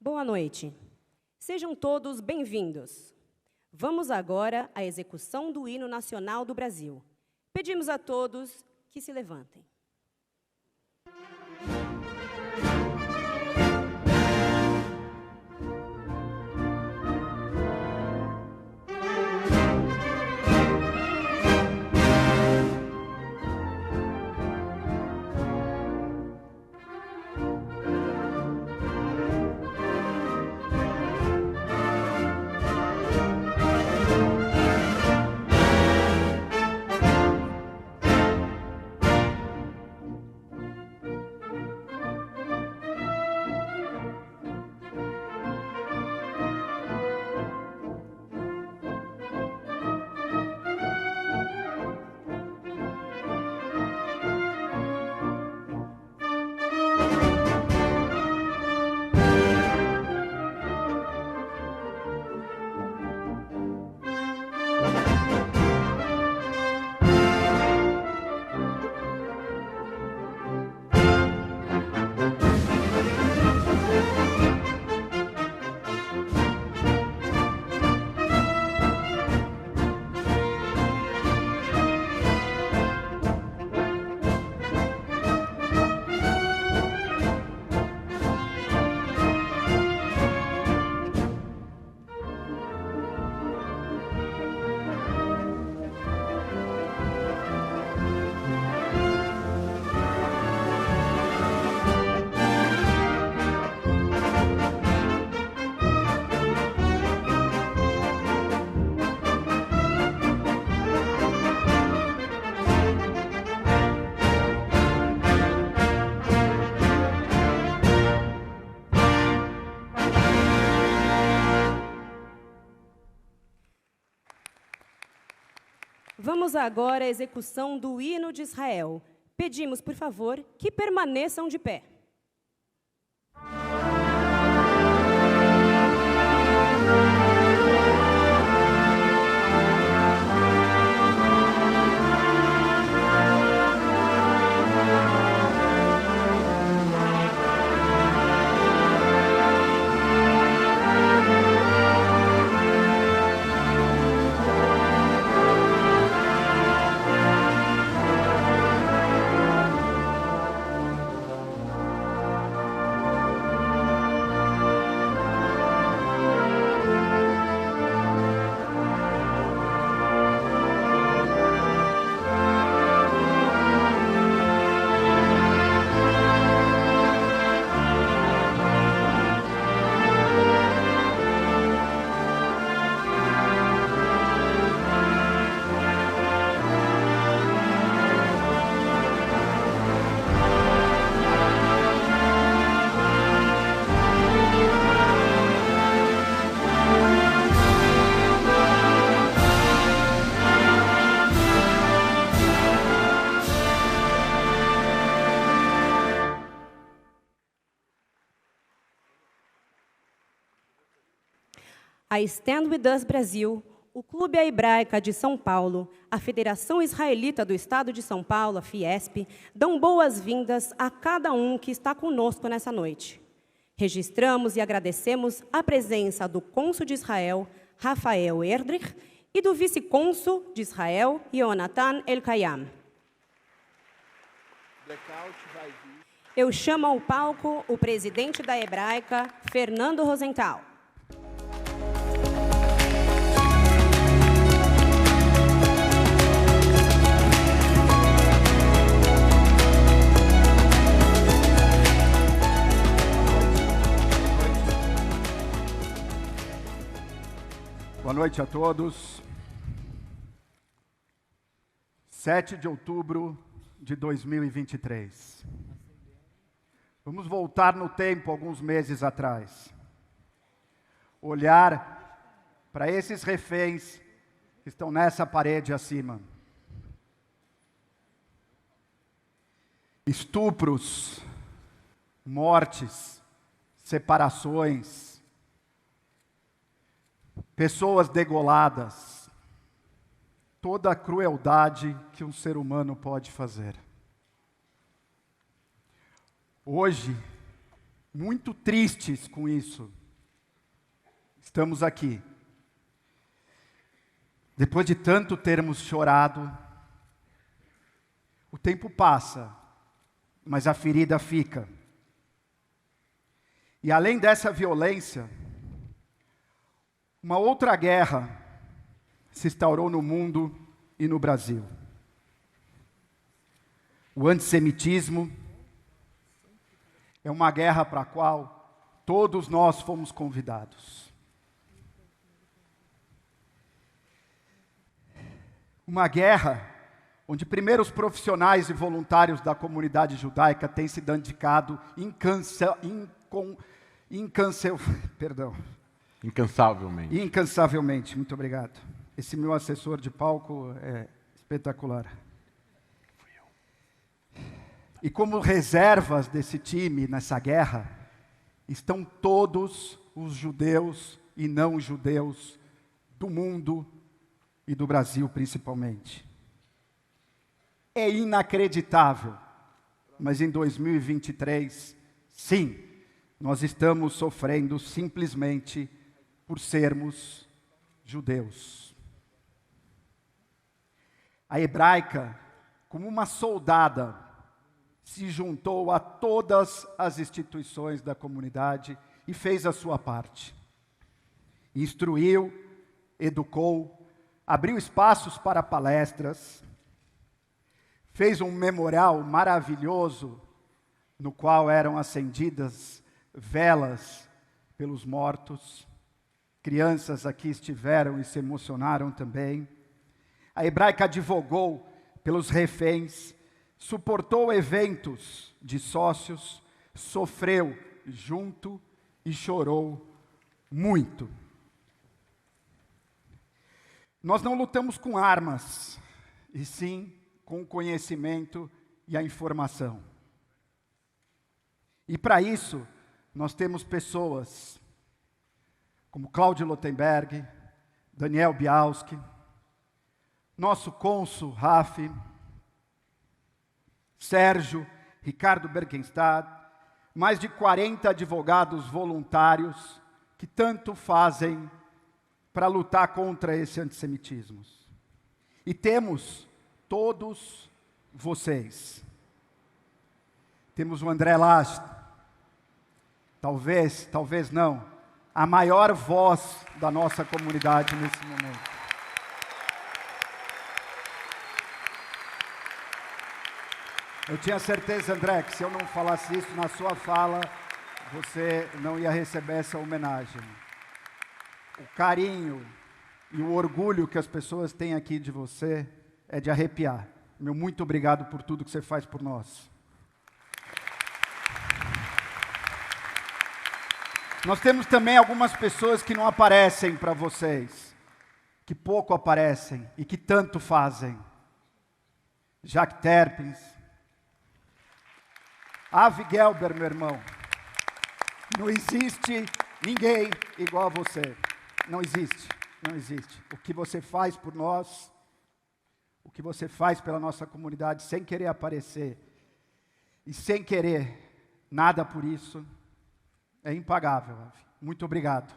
Boa noite. Sejam todos bem-vindos. Vamos agora à execução do hino nacional do Brasil. Pedimos a todos que se levantem. Vamos agora à execução do hino de Israel. Pedimos, por favor, que permaneçam de pé. A Stand With Us Brasil, o Clube Hebraica de São Paulo, a Federação Israelita do Estado de São Paulo, a Fiesp, dão boas-vindas a cada um que está conosco nessa noite. Registramos e agradecemos a presença do cônsul de Israel, Rafael Erdrich, e do vice-cônsul de Israel, Yonatan El-Kayam. Eu chamo ao palco o presidente da Hebraica, Fernando Rosenthal. Boa noite a todos. 7 de outubro de 2023. Vamos voltar no tempo, alguns meses atrás. Olhar para esses reféns que estão nessa parede acima. Estupros, mortes, separações, pessoas degoladas, toda a crueldade que um ser humano pode fazer. Hoje, muito tristes com isso, estamos aqui. Depois de tanto termos chorado, o tempo passa, mas a ferida fica. E além dessa violência, uma outra guerra se instaurou no mundo e no Brasil. O antissemitismo é uma guerra para a qual todos nós fomos convidados. Uma guerra onde primeiro os profissionais e voluntários da comunidade judaica têm se dedicado incansavelmente, muito obrigado. Esse meu assessor de palco é espetacular. E como reservas desse time nessa guerra, estão todos os judeus e não judeus do mundo e do Brasil principalmente. É inacreditável, mas em 2023, sim, nós estamos sofrendo simplesmente por sermos judeus. A Hebraica, como uma soldada, se juntou a todas as instituições da comunidade e fez a sua parte. Instruiu, educou, abriu espaços para palestras, fez um memorial maravilhoso no qual eram acendidas velas pelos mortos. Crianças aqui estiveram e se emocionaram também. A Hebraica advogou pelos reféns, suportou eventos de sócios, sofreu junto e chorou muito. Nós não lutamos com armas, e sim com o conhecimento e a informação. E para isso, nós temos pessoas como Cláudio Lotenberg, Daniel Bialski, nosso cônsul Rafi, Sérgio, Ricardo Bergenstad, mais de 40 advogados voluntários que tanto fazem para lutar contra esse antissemitismo. E temos todos vocês. Temos o André Last, talvez não, a maior voz da nossa comunidade nesse momento. Eu tinha certeza, André, que se eu não falasse isso na sua fala, você não ia receber essa homenagem. O carinho e o orgulho que as pessoas têm aqui de você é de arrepiar. Meu muito obrigado por tudo que você faz por nós. Nós temos também algumas pessoas que não aparecem para vocês, que pouco aparecem e que tanto fazem. Jacques Terpins, Avi Gelber, meu irmão. Não existe ninguém igual a você. Não existe, não existe. O que você faz por nós, o que você faz pela nossa comunidade, sem querer aparecer e sem querer nada por isso, é impagável, Avi. Muito obrigado.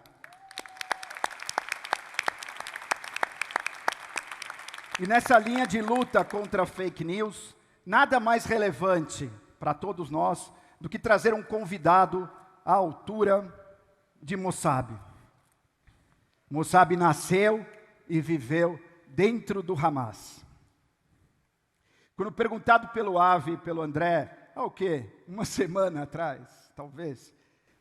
E nessa linha de luta contra fake news, nada mais relevante para todos nós do que trazer um convidado à altura de Mossab. Mossab nasceu e viveu dentro do Hamas. Quando perguntado pelo Avi e pelo André, há o quê? Uma semana atrás, talvez,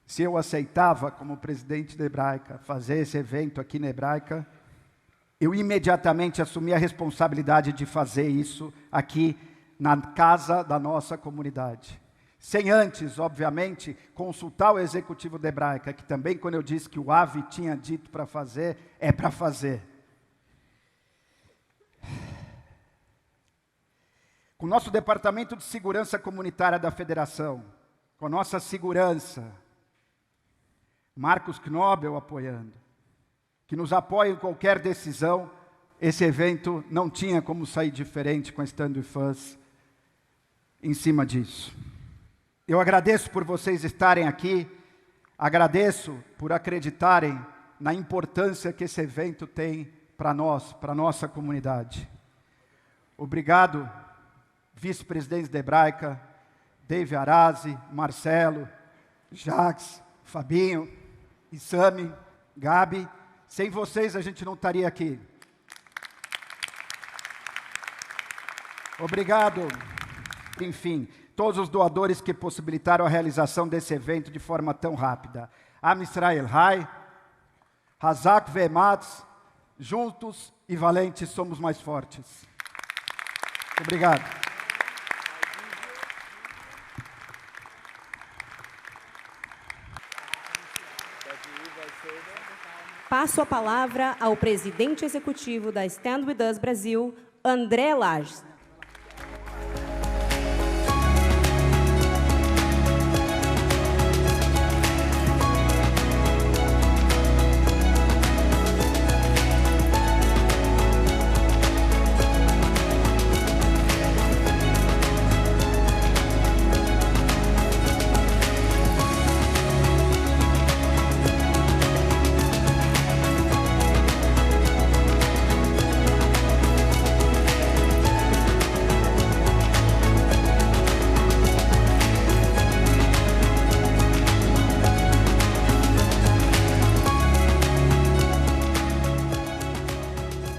se eu aceitava como presidente da Hebraica fazer esse evento aqui na Hebraica, eu imediatamente assumi a responsabilidade de fazer isso aqui na casa da nossa comunidade. Sem antes, obviamente, consultar o executivo da Hebraica, que também, quando eu disse que o Avi tinha dito para fazer, é para fazer. Com o nosso Departamento de Segurança Comunitária da Federação, com a nossa segurança, Marcos Knobel apoiando, que nos apoia em qualquer decisão, esse evento não tinha como sair diferente com a Stand With Us em cima disso. Eu agradeço por vocês estarem aqui, agradeço por acreditarem na importância que esse evento tem para nós, para a nossa comunidade. Obrigado, vice-presidentes da Hebraica, Dave Arazi, Marcelo, Jacques, Fabinho, Isami, Gabi. Sem vocês a gente não estaria aqui. Obrigado, enfim, todos os doadores que possibilitaram a realização desse evento de forma tão rápida. Am Israel Hai, Hazak Ve'ematz, juntos e valentes somos mais fortes. Obrigado. Passo a palavra ao presidente executivo da Stand With Us Brasil, André Lages.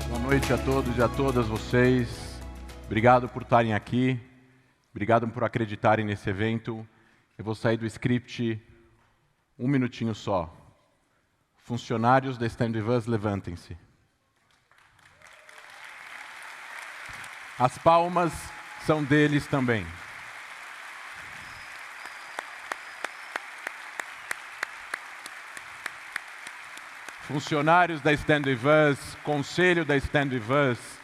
Boa noite a todos e a todas vocês. Obrigado por estarem aqui. Obrigado por acreditarem nesse evento. Eu vou sair do script um minutinho só. Funcionários da Stand With Us, levantem-se. As palmas são deles também. Funcionários da Stand With Us, conselho da Stand With Us,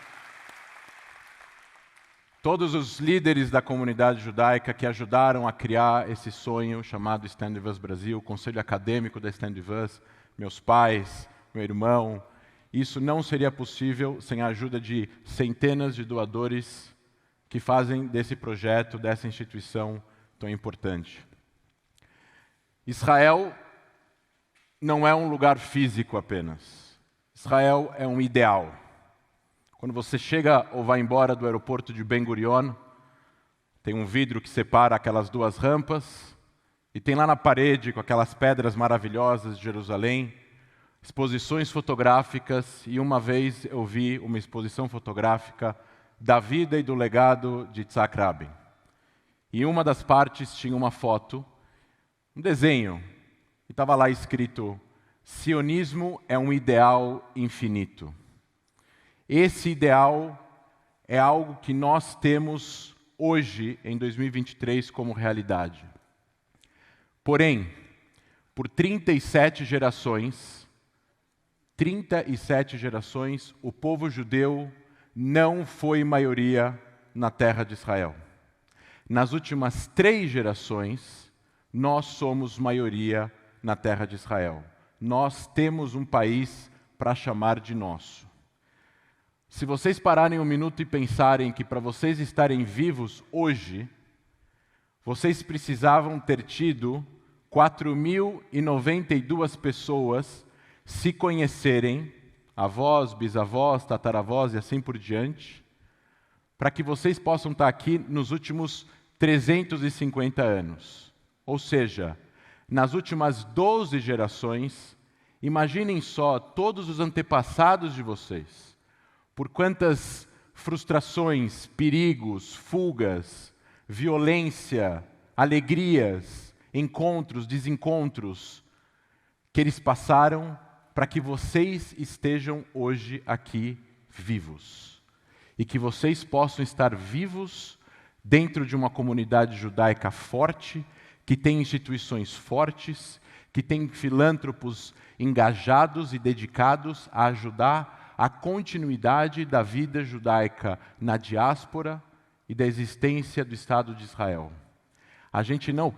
todos os líderes da comunidade judaica que ajudaram a criar esse sonho chamado Stand With Us Brasil, conselho acadêmico da Stand With Us, meus pais, meu irmão. Isso não seria possível sem a ajuda de centenas de doadores que fazem desse projeto, dessa instituição tão importante. Israel não é um lugar físico apenas. Israel é um ideal. Quando você chega ou vai embora do aeroporto de Ben Gurion, tem um vidro que separa aquelas duas rampas, e tem lá na parede, com aquelas pedras maravilhosas de Jerusalém, exposições fotográficas, e uma vez eu vi uma exposição fotográfica da vida e do legado de Yitzhak Rabin. E uma das partes tinha uma foto, um desenho, e estava lá escrito: sionismo é um ideal infinito. Esse ideal é algo que nós temos hoje, em 2023, como realidade. Porém, por 37 gerações, o povo judeu não foi maioria na terra de Israel. Nas últimas 3 gerações, nós somos maioria na terra de Israel. Nós temos um país para chamar de nosso. Se vocês pararem um minuto e pensarem que para vocês estarem vivos hoje, vocês precisavam ter tido 4.092 pessoas se conhecerem, avós, bisavós, tataravós e assim por diante, para que vocês possam estar aqui nos últimos 350 anos. Ou seja, nas últimas 12 gerações, imaginem só todos os antepassados de vocês, por quantas frustrações, perigos, fugas, violência, alegrias, encontros, desencontros, que eles passaram para que vocês estejam hoje aqui vivos. E que vocês possam estar vivos dentro de uma comunidade judaica forte, que tem instituições fortes, que tem filântropos engajados e dedicados a ajudar a continuidade da vida judaica na diáspora e da existência do Estado de Israel. A gente não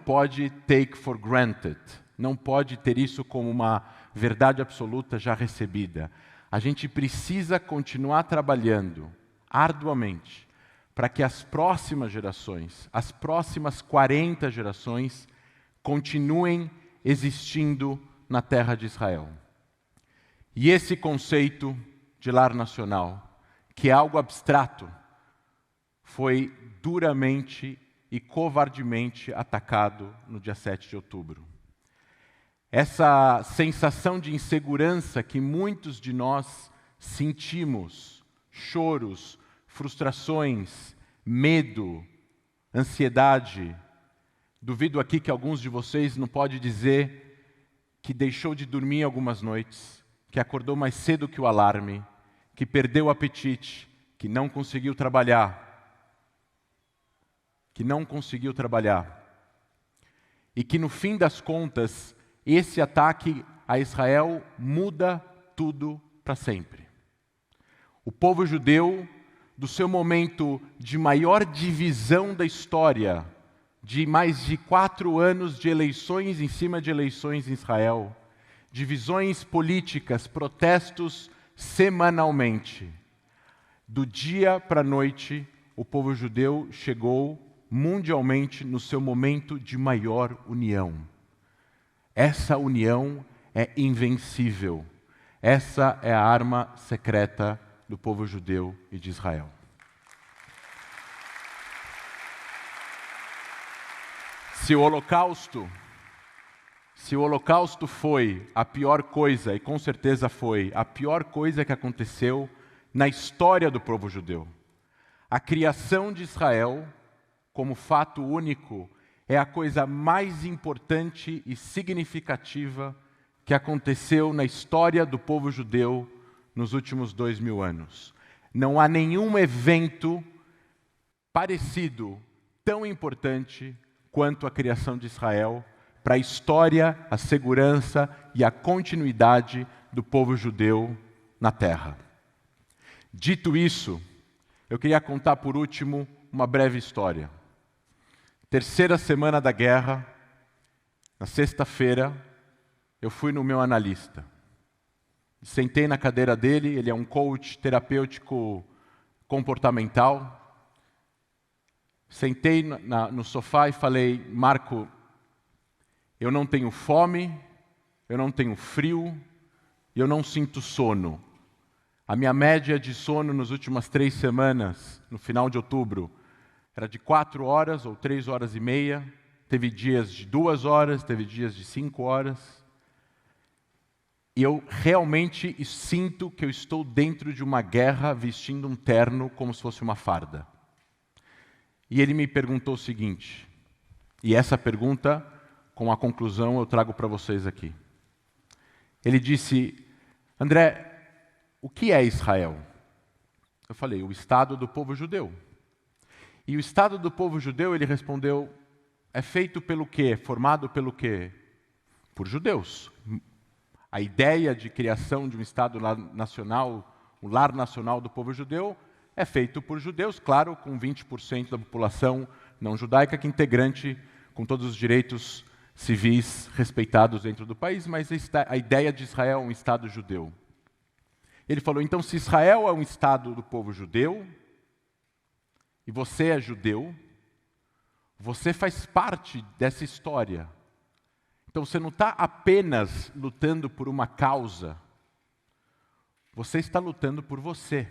pode take for granted, não pode ter isso como uma verdade absoluta já recebida. A gente precisa continuar trabalhando arduamente para que as próximas gerações, as próximas 40 gerações, continuem existindo na terra de Israel. E esse conceito de lar nacional, que é algo abstrato, foi duramente e covardemente atacado no dia 7 de outubro. Essa sensação de insegurança que muitos de nós sentimos, choros, frustrações, medo, ansiedade. Duvido aqui que alguns de vocês não podem dizer que deixou de dormir algumas noites, que acordou mais cedo que o alarme, que perdeu o apetite, que não conseguiu trabalhar. E que no fim das contas, esse ataque a Israel muda tudo para sempre. O povo judeu, do seu momento de maior divisão da história, de mais de 4 anos de eleições em cima de eleições em Israel, divisões políticas, protestos semanalmente. Do dia para a noite, o povo judeu chegou mundialmente no seu momento de maior união. Essa união é invencível. Essa é a arma secreta do povo judeu e de Israel. Se o Holocausto foi a pior coisa, e com certeza foi a pior coisa que aconteceu na história do povo judeu, a criação de Israel, como fato único, é a coisa mais importante e significativa que aconteceu na história do povo judeu nos últimos 2000 anos. Não há nenhum evento parecido tão importante quanto a criação de Israel para a história, a segurança e a continuidade do povo judeu na terra. Dito isso, eu queria contar por último uma breve história. Terceira semana da guerra, na sexta-feira, eu fui no meu analista. Sentei na cadeira dele, ele é um coach terapêutico comportamental. Sentei no sofá e falei: Marco, eu não tenho fome, eu não tenho frio e eu não sinto sono. A minha média de sono nas últimas 3 semanas, no final de outubro, era de 4 horas ou 3 horas e meia. Teve dias de 2 horas, teve dias de 5 horas. E eu realmente sinto que eu estou dentro de uma guerra vestindo um terno como se fosse uma farda. E ele me perguntou o seguinte, e essa pergunta, com a conclusão, eu trago para vocês aqui. Ele disse: André, o que é Israel? Eu falei: o Estado do povo judeu. E o Estado do povo judeu, ele respondeu, é feito pelo quê? Formado pelo quê? Por judeus. A ideia de criação de um Estado nacional, o lar nacional do povo judeu, é feito por judeus, claro, com 20% da população não judaica, que é integrante com todos os direitos civis respeitados dentro do país, mas a ideia de Israel é um Estado judeu. Ele falou: então, se Israel é um Estado do povo judeu, e você é judeu, você faz parte dessa história. Então você não está apenas lutando por uma causa, você está lutando por você.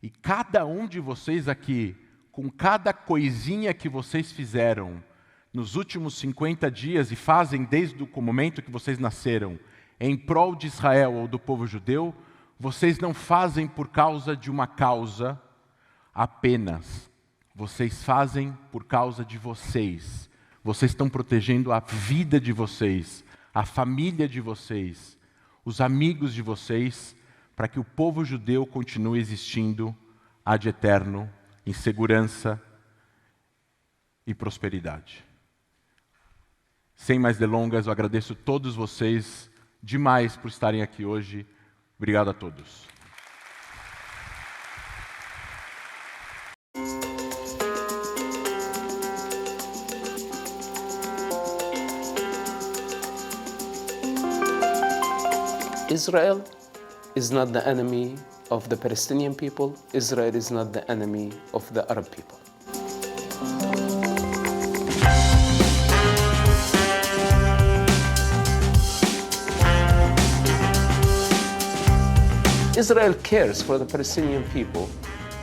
E cada um de vocês aqui, com cada coisinha que vocês fizeram nos últimos 50 dias e fazem desde o momento que vocês nasceram, em prol de Israel ou do povo judeu, vocês não fazem por causa de uma causa apenas. Vocês fazem por causa de vocês. Vocês estão protegendo a vida de vocês, a família de vocês, os amigos de vocês, para que o povo judeu continue existindo ad eterno, em segurança e prosperidade. Sem mais delongas, eu agradeço a todos vocês demais por estarem aqui hoje. Obrigado a todos. Israel is not the enemy of the Palestinian people. Israel is not the enemy of the Arab people. Israel cares for the Palestinian people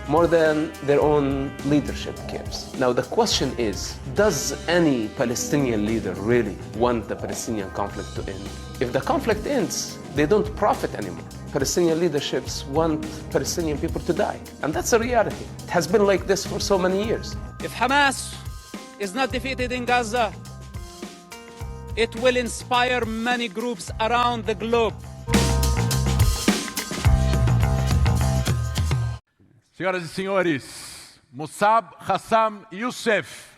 more than their own leadership cares. Now the question is, does any Palestinian leader really want the Palestinian conflict to end? If the conflict ends, they don't profit anymore. Palestinian leaderships want Palestinian people to die, and that's a reality. It has been like this for so many years. If Hamas is not defeated in Gaza, it will inspire many groups around the globe. Senhoras e senhores, Musab Hassam Youssef.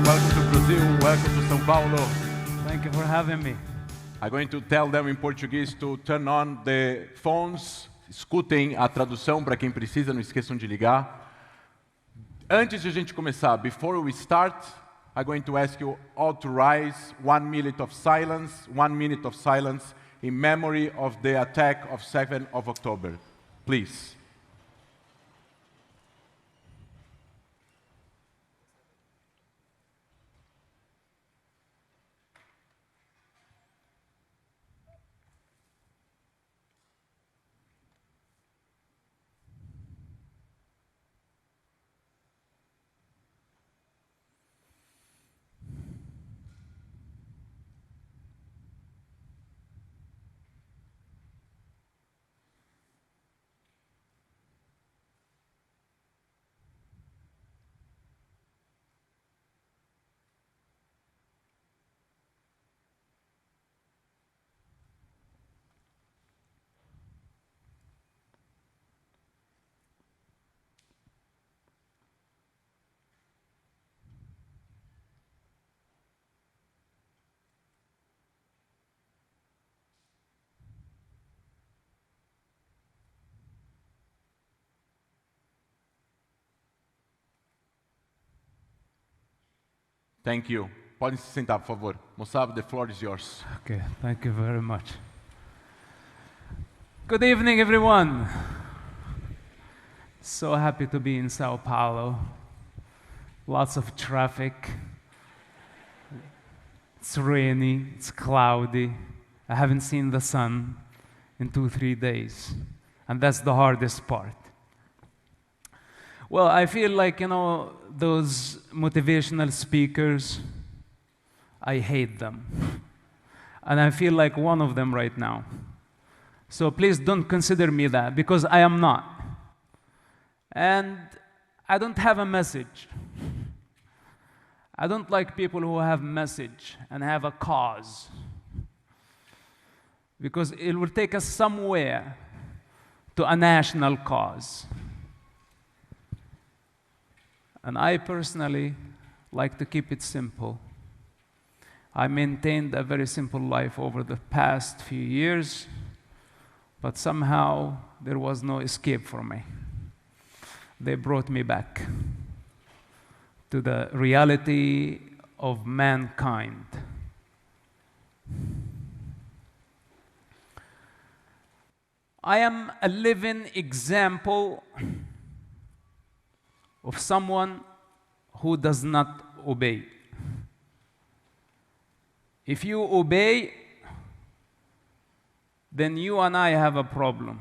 Welcome to Brazil, welcome to São Paulo. Thank you for having me. I'm going to tell them in Portuguese to turn on the phones. Escutem a tradução para quem precisa, não esqueçam de ligar. Antes de a gente começar, before we start, I'm going to ask you all to rise 1 minute of silence, 1 minute of silence in memory of the attack of 7th of October. Please. Thank you. Podem se sentar, por favor. Mossab, the floor is yours. Okay, thank you very much. Good evening, everyone. So happy to be in Sao Paulo. Lots of traffic. It's rainy, it's cloudy. I haven't seen the sun in 2-3 days. And that's the hardest part. Well, I feel like, those motivational speakers, I hate them. And I feel like one of them right now. So please don't consider me that, because I am not. And I don't have a message. I don't like people who have message and have a cause. Because it will take us somewhere to a national cause. And I personally like to keep it simple. I maintained a very simple life over the past few years, but somehow there was no escape for me. They brought me back to the reality of mankind. I am a living example of someone who does not obey. If you obey, then you and I have a problem.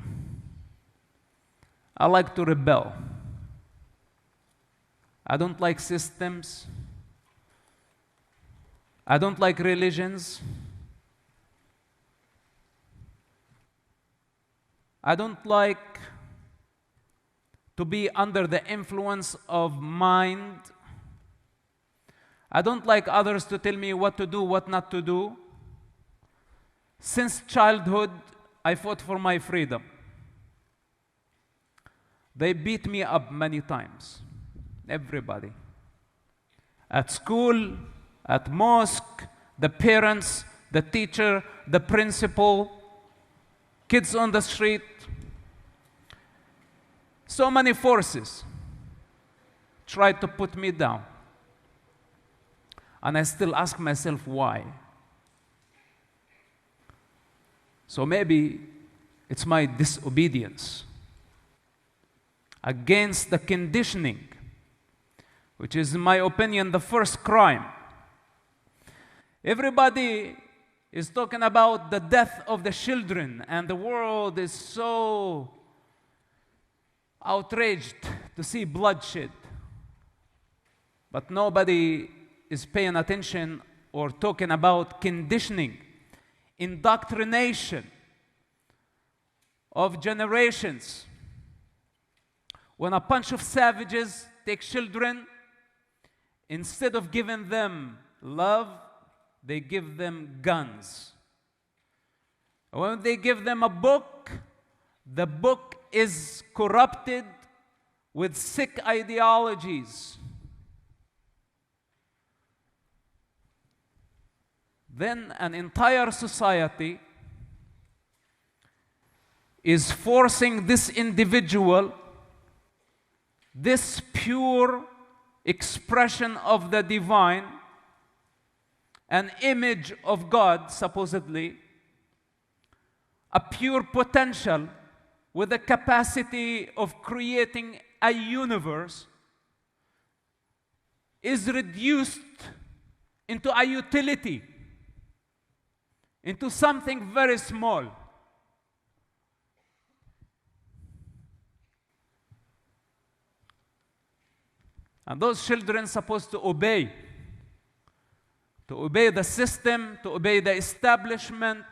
I like to rebel. I don't like systems. I don't like religions. I don't like to be under the influence of mind. I don't like others to tell me what to do, what not to do. Since childhood, I fought for my freedom. They beat me up many times. Everybody. At school, at mosque, the parents, the teacher, the principal, kids on the street. So many forces tried to put me down. And I still ask myself why. So maybe it's my disobedience against the conditioning, which is, in my opinion, the first crime. Everybody is talking about the death of the children, and the world is so outraged to see bloodshed. But nobody is paying attention or talking about conditioning, indoctrination of generations. When a bunch of savages take children, instead of giving them love, they give them guns. When they give them a book, the book is corrupted with sick ideologies. Then an entire society is forcing this individual, this pure expression of the divine, an image of God, supposedly, a pure potential with the capacity of creating a universe, is reduced into a utility, into something very small. And those children are supposed to obey the system, to obey the establishment,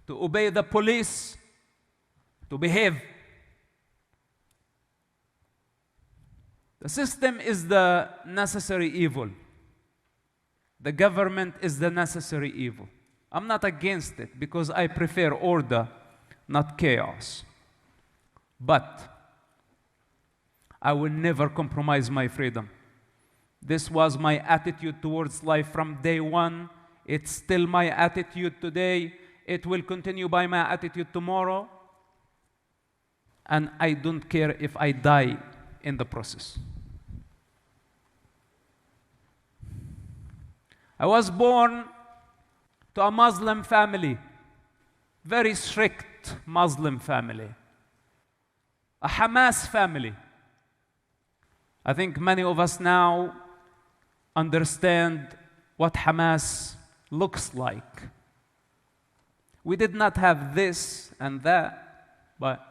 to obey the police, to behave. The system is the necessary evil. The government is the necessary evil. I'm not against it because I prefer order, not chaos. But I will never compromise my freedom. This was my attitude towards life from day one. It's still my attitude today. It will continue by my attitude tomorrow. And I don't care if I die in the process. I was born to a Muslim family, very strict Muslim family, a Hamas family. I think many of us now understand what Hamas looks like. We did not have this and that, but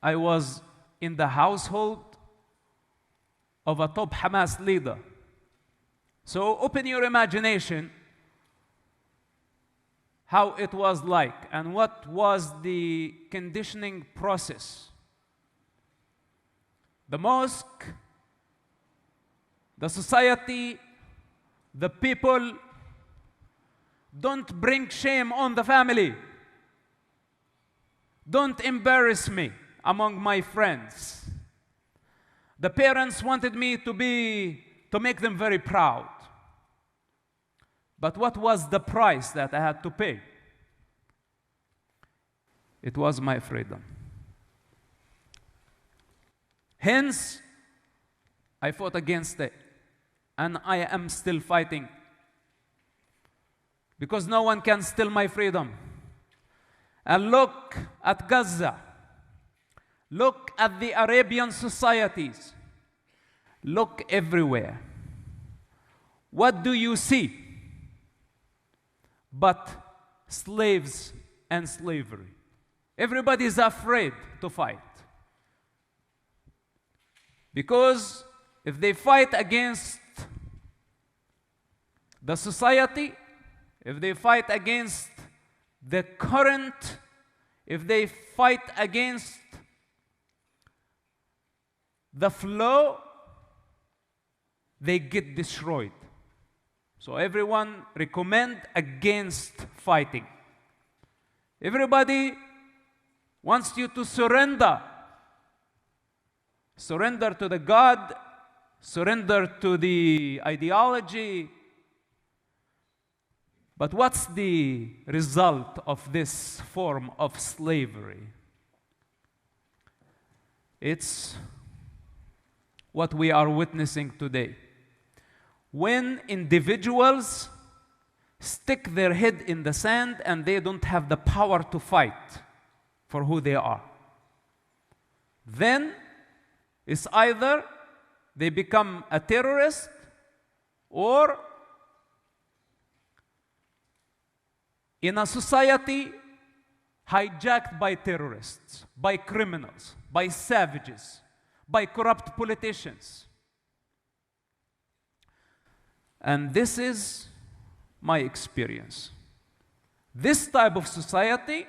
I was in the household of a top Hamas leader. So open your imagination how it was like and what was the conditioning process. The mosque, the society, the people, don't bring shame on the family. Don't embarrass me among my friends. The parents wanted me to make them very proud. But what was the price that I had to pay? It was my freedom. Hence, I fought against it. And I am still fighting. Because no one can steal my freedom. And look at Gaza. Look at the Arabian societies. Look everywhere. What do you see but slaves and slavery? Everybody is afraid to fight. Because if they fight against the society, if they fight against the current, if they fight against the flow, they get destroyed. So everyone recommend against fighting. Everybody wants you to surrender. Surrender to the God, surrender to the ideology. But what's the result of this form of slavery? It's what we are witnessing today. When individuals stick their head in the sand and they don't have the power to fight for who they are, then it's either they become a terrorist or in a society hijacked by terrorists, by criminals, by savages, by corrupt politicians. And this is my experience. This type of society,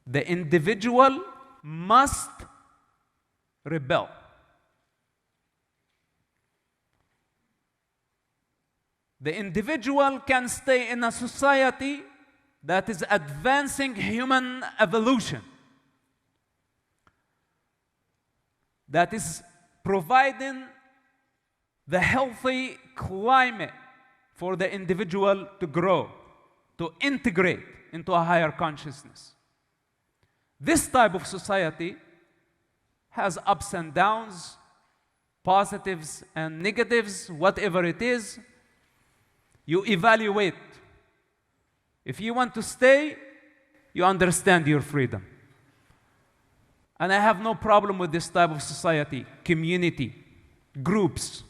the individual must rebel. The individual can stay in a society that is advancing human evolution, that is providing the healthy climate for the individual to grow, to integrate into a higher consciousness. This type of society has ups and downs, positives and negatives, whatever it is. You evaluate. If you want to stay, you understand your freedom. And I have no problem with this type of society, community, groups.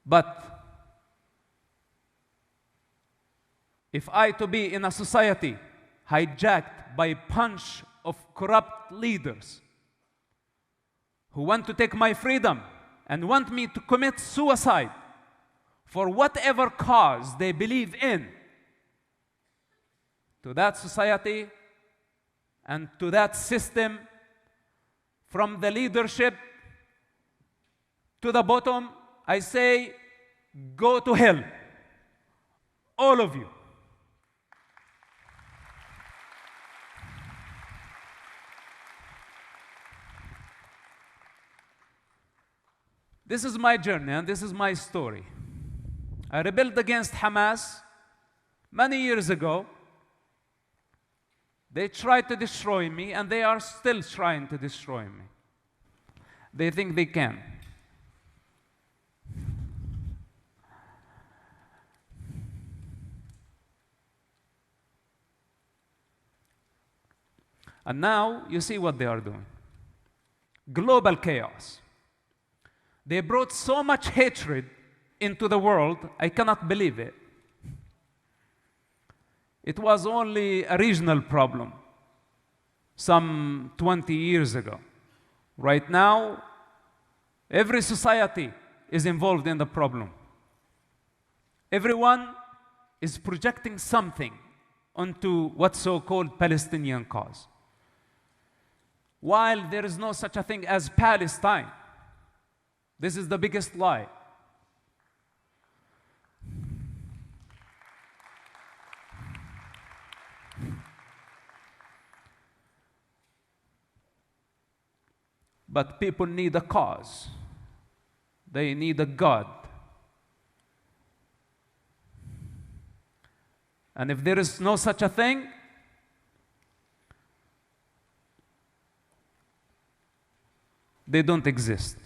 But if I to be in a society hijacked by a bunch of corrupt leaders who want to take my freedom and want me to commit suicide for whatever cause they believe in, to that society and to that system, from the leadership to the bottom, I say, go to hell, all of you. This is my journey and this is my story. I rebelled against Hamas many years ago. They tried to destroy me and they are still trying to destroy me. They think they can. And now you see what they are doing. Global chaos. They brought so much hatred into the world, I cannot believe it. It was only a regional problem some 20 years ago. Right now, every society is involved in the problem. Everyone is projecting something onto what's so-called Palestinian cause. While there is no such a thing as Palestine. This is the biggest lie. But people need a cause. They need a God. And if there is no such a thing, they don't exist.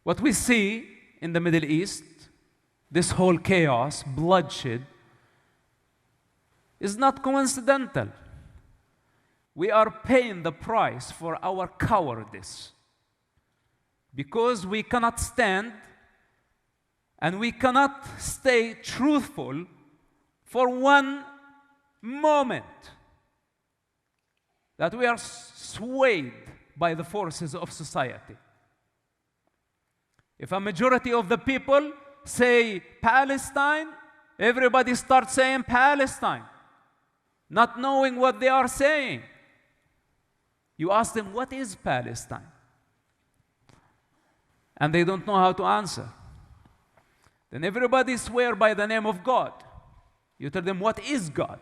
What we see in the Middle East, this whole chaos, bloodshed, is not coincidental. We are paying the price for our cowardice because we cannot stand and we cannot stay truthful for one moment that we are swayed by the forces of society. If a majority of the people say Palestine, everybody starts saying Palestine, not knowing what they are saying. You ask them, what is Palestine? And they don't know how to answer. Then everybody swear by the name of God. You tell them, what is God?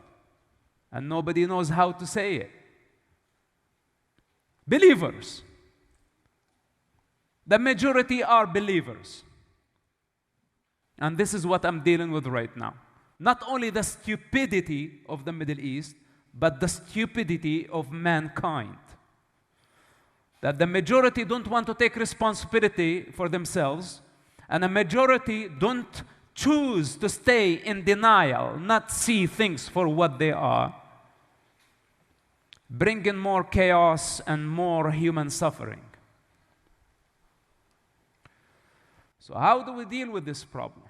And nobody knows how to say it. Believers. The majority are believers. And this is what I'm dealing with right now. Not only the stupidity of the Middle East, but the stupidity of mankind. That the majority don't want to take responsibility for themselves, and a majority don't choose to stay in denial, not see things for what they are, bringing more chaos and more human suffering. So how do we deal with this problem?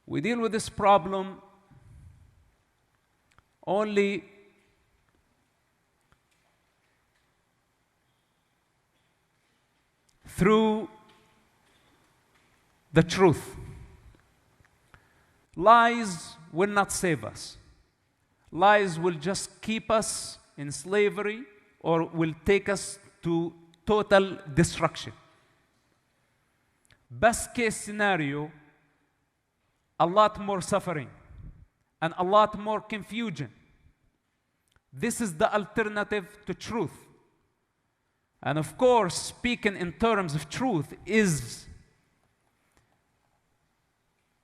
We deal with this problem only through the truth. Lies will not save us. Lies will just keep us in slavery or will take us to total destruction. Best case scenario, a lot more suffering and a lot more confusion. This is the alternative to truth. And of course, speaking in terms of truth is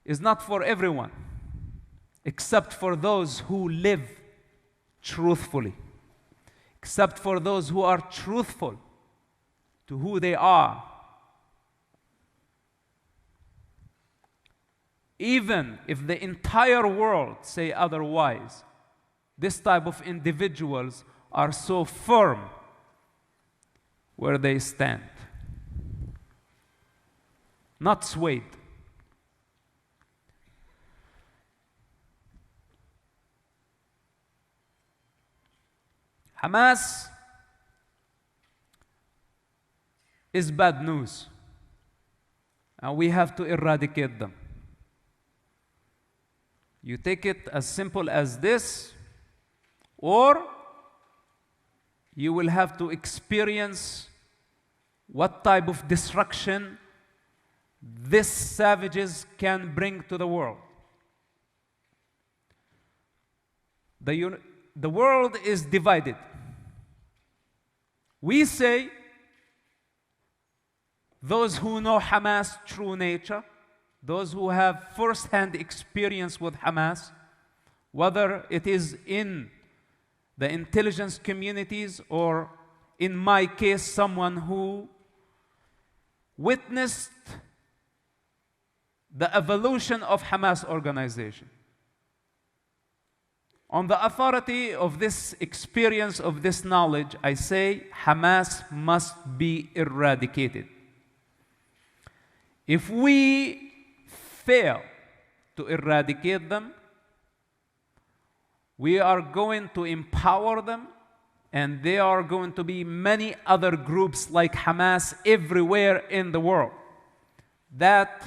not for everyone, except for those who live truthfully, except for those who are truthful to who they are. Even if the entire world say otherwise, this type of individuals are so firm where they stand, not swayed. Hamas is bad news, and we have to eradicate them. You take it as simple as this, or you will have to experience what type of destruction these savages can bring to the world. The world is divided. We say those who know Hamas' true nature, those who have first-hand experience with Hamas, whether it is in the intelligence communities or, in my case, someone who witnessed the evolution of Hamas organization. On the authority of this experience, of this knowledge, I say Hamas must be eradicated. If we fail to eradicate them, we are going to empower them, and there are going to be many other groups like Hamas everywhere in the world that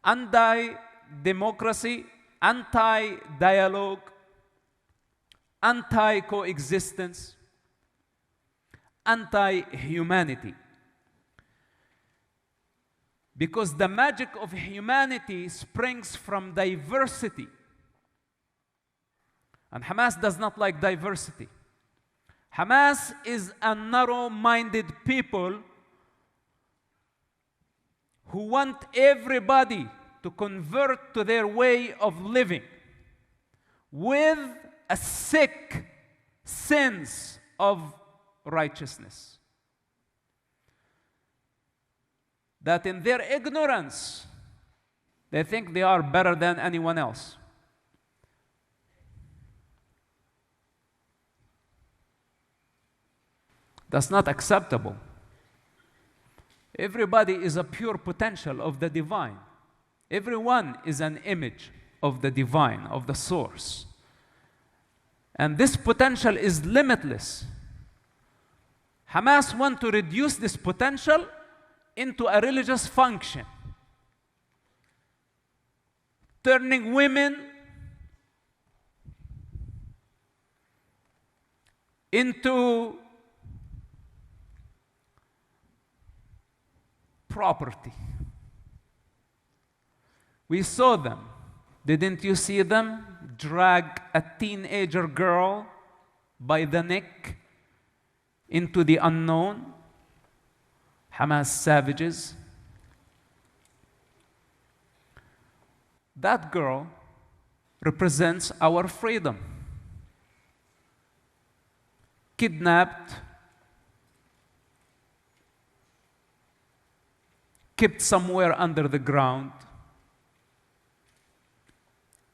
anti-democracy, anti-dialogue, anti-coexistence, anti-humanity. Because the magic of humanity springs from diversity. And Hamas does not like diversity. Hamas is a narrow-minded people who want everybody to convert to their way of living with a sick sense of righteousness. That in their ignorance, they think they are better than anyone else. That's not acceptable. Everybody is a pure potential of the divine. Everyone is an image of the divine, of the source. And this potential is limitless. Hamas want to reduce this potential into a religious function, turning women into property. We saw them. Didn't you see them drag a teenager girl by the neck into the unknown? Hamas savages. That girl represents our freedom. Kidnapped, kept somewhere under the ground,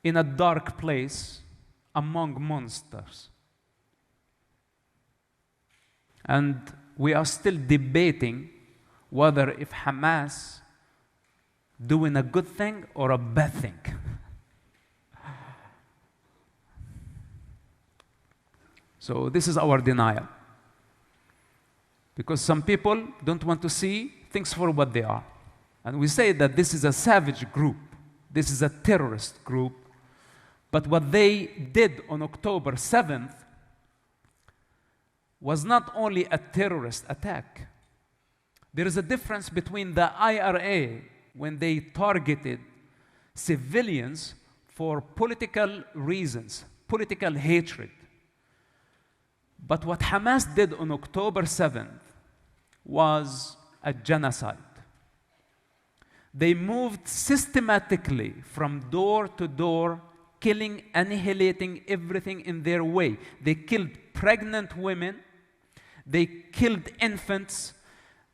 in a dark place among monsters. And we are still debating whether if Hamas doing a good thing or a bad thing. So this is our denial. Because some people don't want to see things for what they are. And we say that this is a savage group. This is a terrorist group. But what they did on October 7th was not only a terrorist attack. There is a difference between the IRA when they targeted civilians for political reasons, political hatred. But what Hamas did on October 7th was a genocide. They moved systematically from door to door, killing, annihilating everything in their way. They killed pregnant women, they killed infants,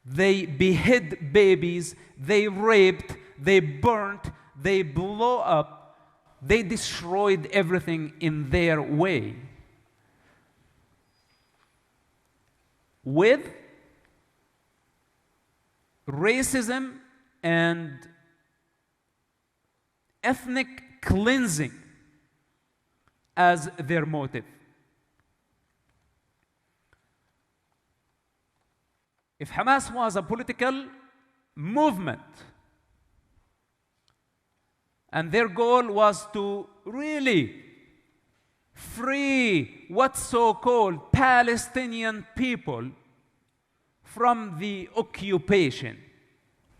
they beheaded babies, they raped, they burnt, they blew up, they destroyed everything in their way. With racism and ethnic cleansing as their motive. If Hamas was a political movement and their goal was to really free what so-called Palestinian people from the occupation,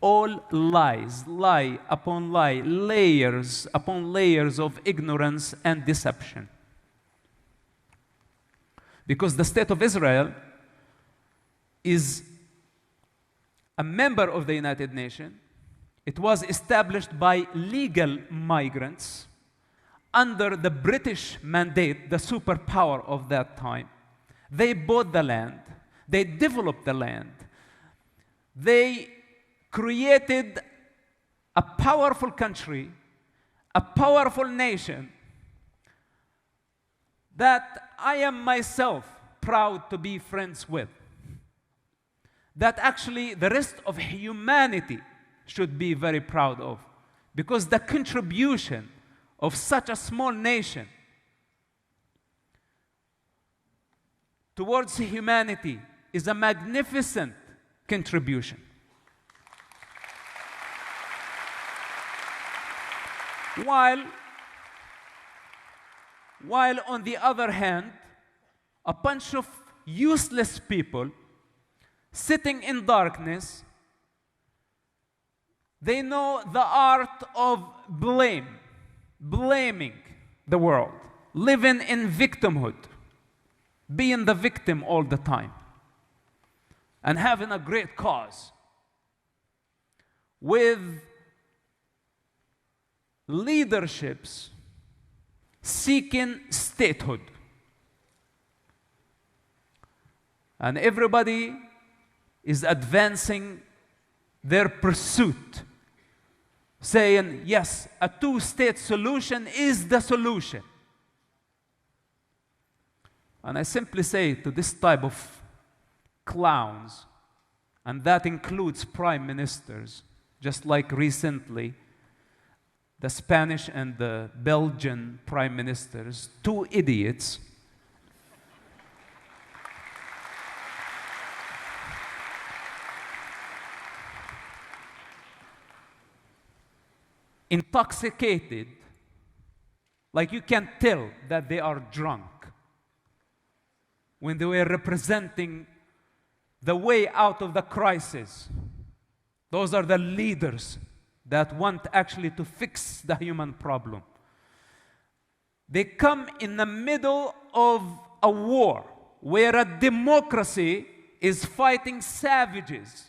all lies, lie upon lie, layers upon layers of ignorance and deception. Because the State of Israel is a member of the United Nations. It was established by legal migrants under the British mandate, the superpower of that time. They bought the land, they developed the land, they created a powerful country, a powerful nation that I am myself proud to be friends with. That actually the rest of humanity should be very proud of. Because the contribution of such a small nation towards humanity is a magnificent contribution. While on the other hand, a bunch of useless people sitting in darkness, they know the art of blaming the world, living in victimhood, being the victim all the time, and having a great cause with leaderships seeking statehood. And everybody is advancing their pursuit, saying, yes, a two-state solution is the solution. And I simply say to this type of clowns, and that includes prime ministers, just like recently, the Spanish and the Belgian prime ministers, two idiots, intoxicated, like you can't tell that they are drunk, when they were representing the way out of the crisis. Those are the leaders that want actually to fix the human problem. They come in the middle of a war where a democracy is fighting savages.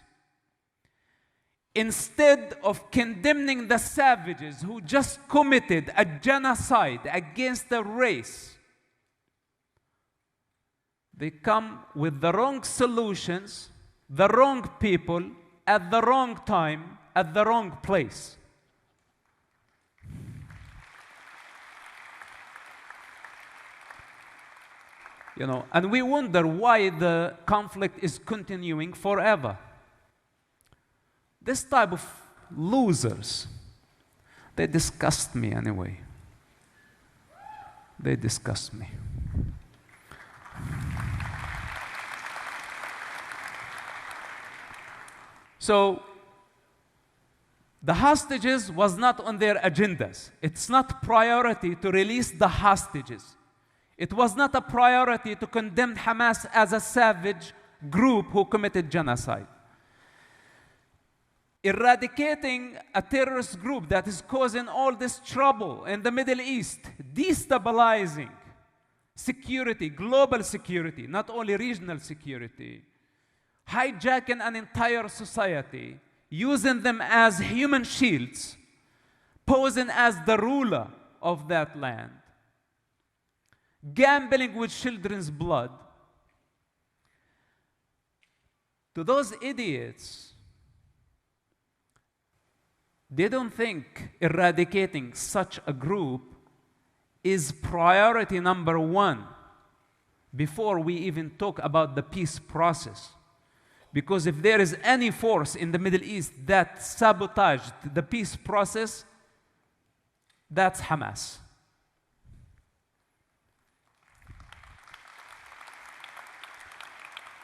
Instead of condemning the savages who just committed a genocide against a race, they come with the wrong solutions, the wrong people, at the wrong time, at the wrong place. And we wonder why the conflict is continuing forever. This type of losers, they disgust me anyway. They disgust me. So, the hostages was not on their agendas. It's not priority to release the hostages. It was not a priority to condemn Hamas as a savage group who committed genocide. Eradicating a terrorist group that is causing all this trouble in the Middle East, destabilizing security, global security, not only regional security, hijacking an entire society, using them as human shields, posing as the ruler of that land, gambling with children's blood. To those idiots, they don't think eradicating such a group is priority number one before we even talk about the peace process. Because if there is any force in the Middle East that sabotaged the peace process, that's Hamas.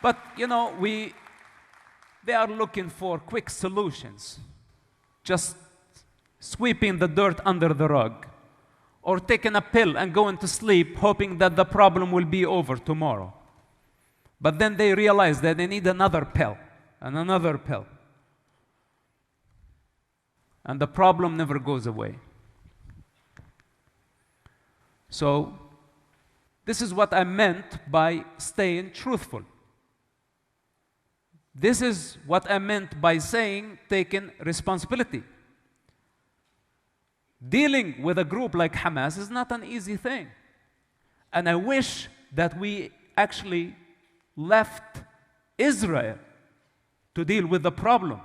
But, they are looking for quick solutions. Just sweeping the dirt under the rug, or taking a pill and going to sleep hoping that the problem will be over tomorrow. But then they realize that they need another pill and another pill. And the problem never goes away. So, this is what I meant by staying truthful. This is what I meant by saying taking responsibility. Dealing with a group like Hamas is not an easy thing. And I wish that we actually left Israel to deal with the problem,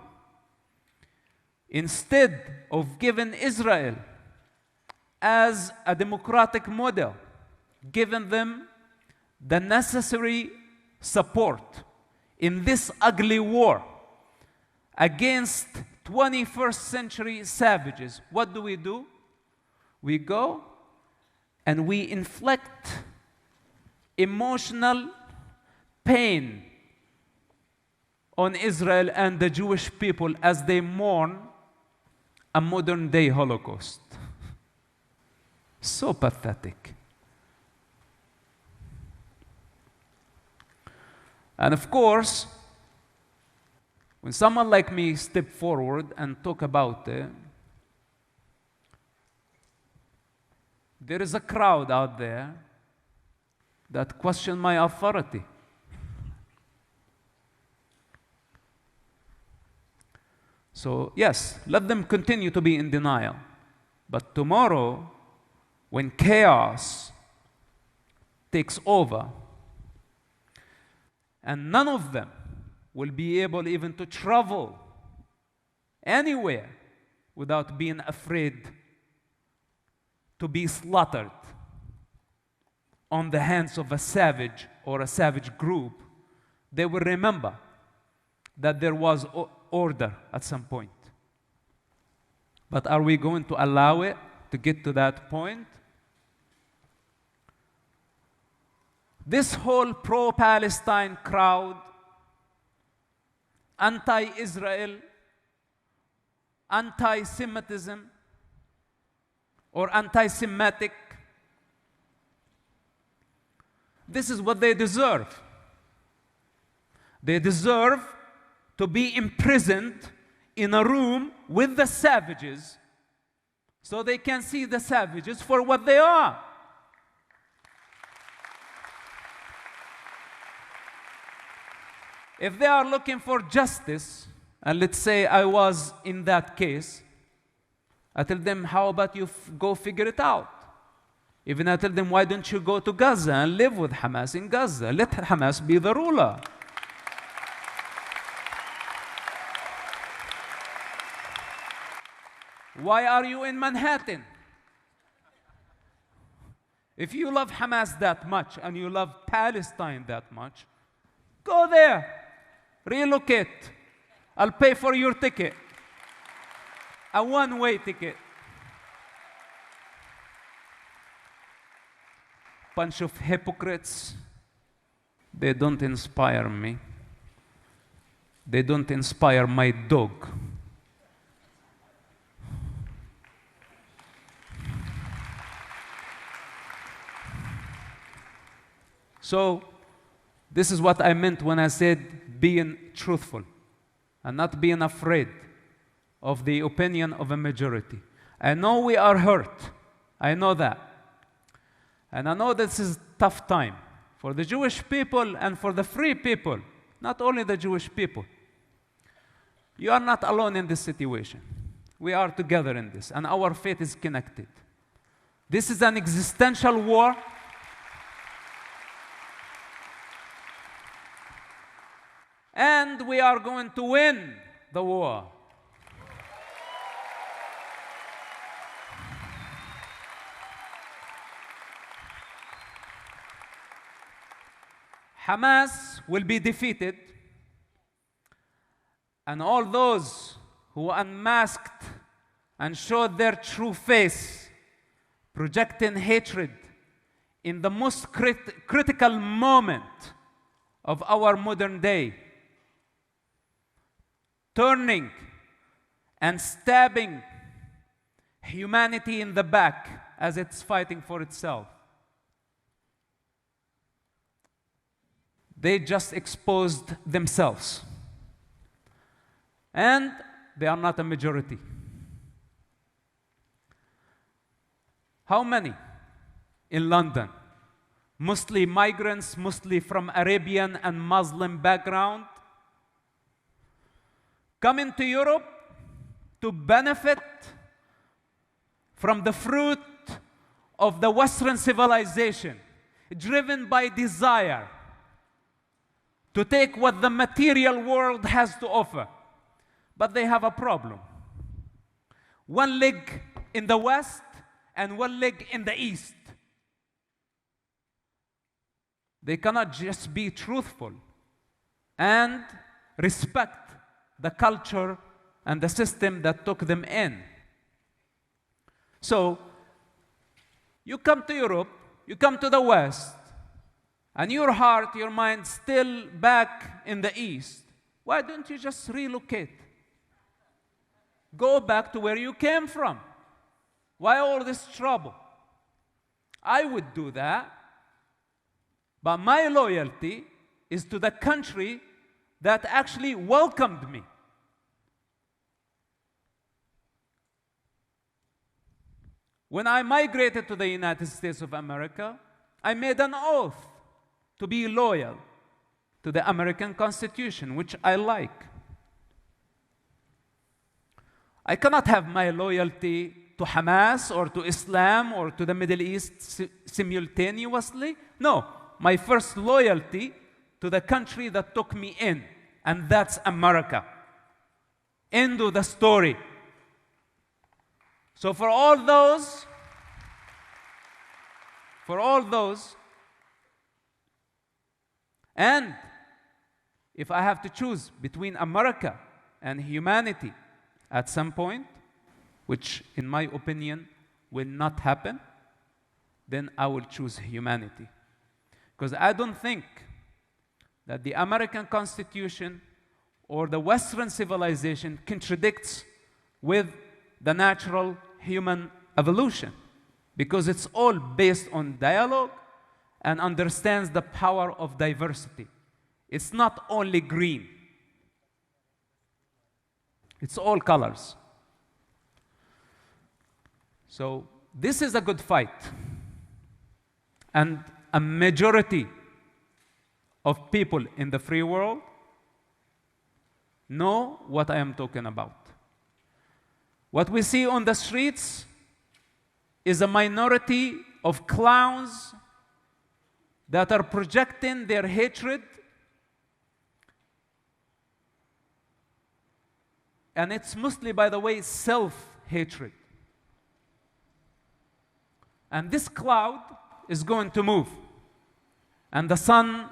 instead of giving Israel as a democratic model, giving them the necessary support in this ugly war against 21st century savages. What do? We go and we inflict emotional pain on Israel and the Jewish people as they mourn a modern day Holocaust. So pathetic. And of course, when someone like me step forward and talk about it, there is a crowd out there that question my authority. So yes, let them continue to be in denial. But tomorrow, when chaos takes over, and none of them will be able even to travel anywhere without being afraid to be slaughtered on the hands of a savage or a savage group, they will remember that there was order at some point. But are we going to allow it to get to that point? This whole pro-Palestine crowd, anti-Israel, anti-Semitism, or anti-Semitic. This is what they deserve. They deserve to be imprisoned in a room with the savages so they can see the savages for what they are. If they are looking for justice, and let's say I was in that case, I tell them, how about you go figure it out? Even I tell them, why don't you go to Gaza and live with Hamas in Gaza? Let Hamas be the ruler. Why are you in Manhattan? If you love Hamas that much and you love Palestine that much, go there. Relocate. I'll pay for your ticket. A one-way ticket. Bunch of hypocrites. They don't inspire me. They don't inspire my dog. So, this is what I meant when I said being truthful and not being afraid of the opinion of a majority. I know we are hurt. I know that. And I know this is a tough time for the Jewish people and for the free people, not only the Jewish people. You are not alone in this situation. We are together in this, and our faith is connected. This is an existential war. And we are going to win the war. Hamas will be defeated, and all those who unmasked and showed their true face, projecting hatred in the most critical moment of our modern day, turning and stabbing humanity in the back as it's fighting for itself. They just exposed themselves. And they are not a majority. How many in London? Mostly migrants, mostly from Arabian and Muslim background, coming to Europe to benefit from the fruit of the Western civilization, driven by desire to take what the material world has to offer. But they have a problem. One leg in the West and one leg in the East. They cannot just be truthful and respect the culture and the system that took them in. So, you come to Europe, you come to the West, and your heart, your mind still back in the East. Why don't you just relocate? Go back to where you came from. Why all this trouble? I would do that, but my loyalty is to the country that actually welcomed me. When I migrated to the United States of America, I made an oath to be loyal to the American Constitution, which I like. I cannot have my loyalty to Hamas or to Islam or to the Middle East simultaneously. No, my first loyalty to the country that took me in, and that's America. End of the story. So for all those, and if I have to choose between America and humanity at some point, which in my opinion will not happen, then I will choose humanity. Because I don't think that the American Constitution or the Western civilization contradicts with the natural human evolution. because it's all based on dialogue and understands the power of diversity. It's not only green. It's all colors. So this is a good fight. And a majority of people in the free world know what I am talking about. What we see on the streets is a minority of clowns that are projecting their hatred, and it's mostly, by the way, self-hatred. And this cloud is going to move, and the sun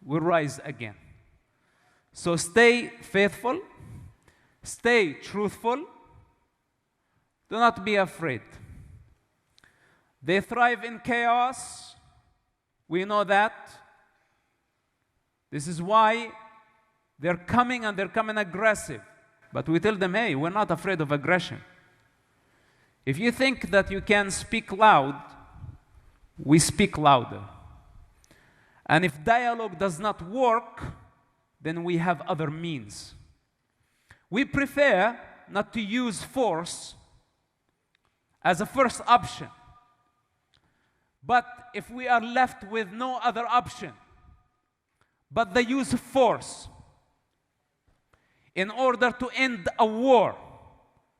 will rise again. So stay faithful, stay truthful, do not be afraid. They thrive in chaos. We know that. This is why they're coming, and they're coming aggressive. But we tell them, hey, we're not afraid of aggression. If you think that you can speak loud, we speak louder. And if dialogue does not work, then we have other means. We prefer not to use force as a first option. But if we are left with no other option but the use of force in order to end a war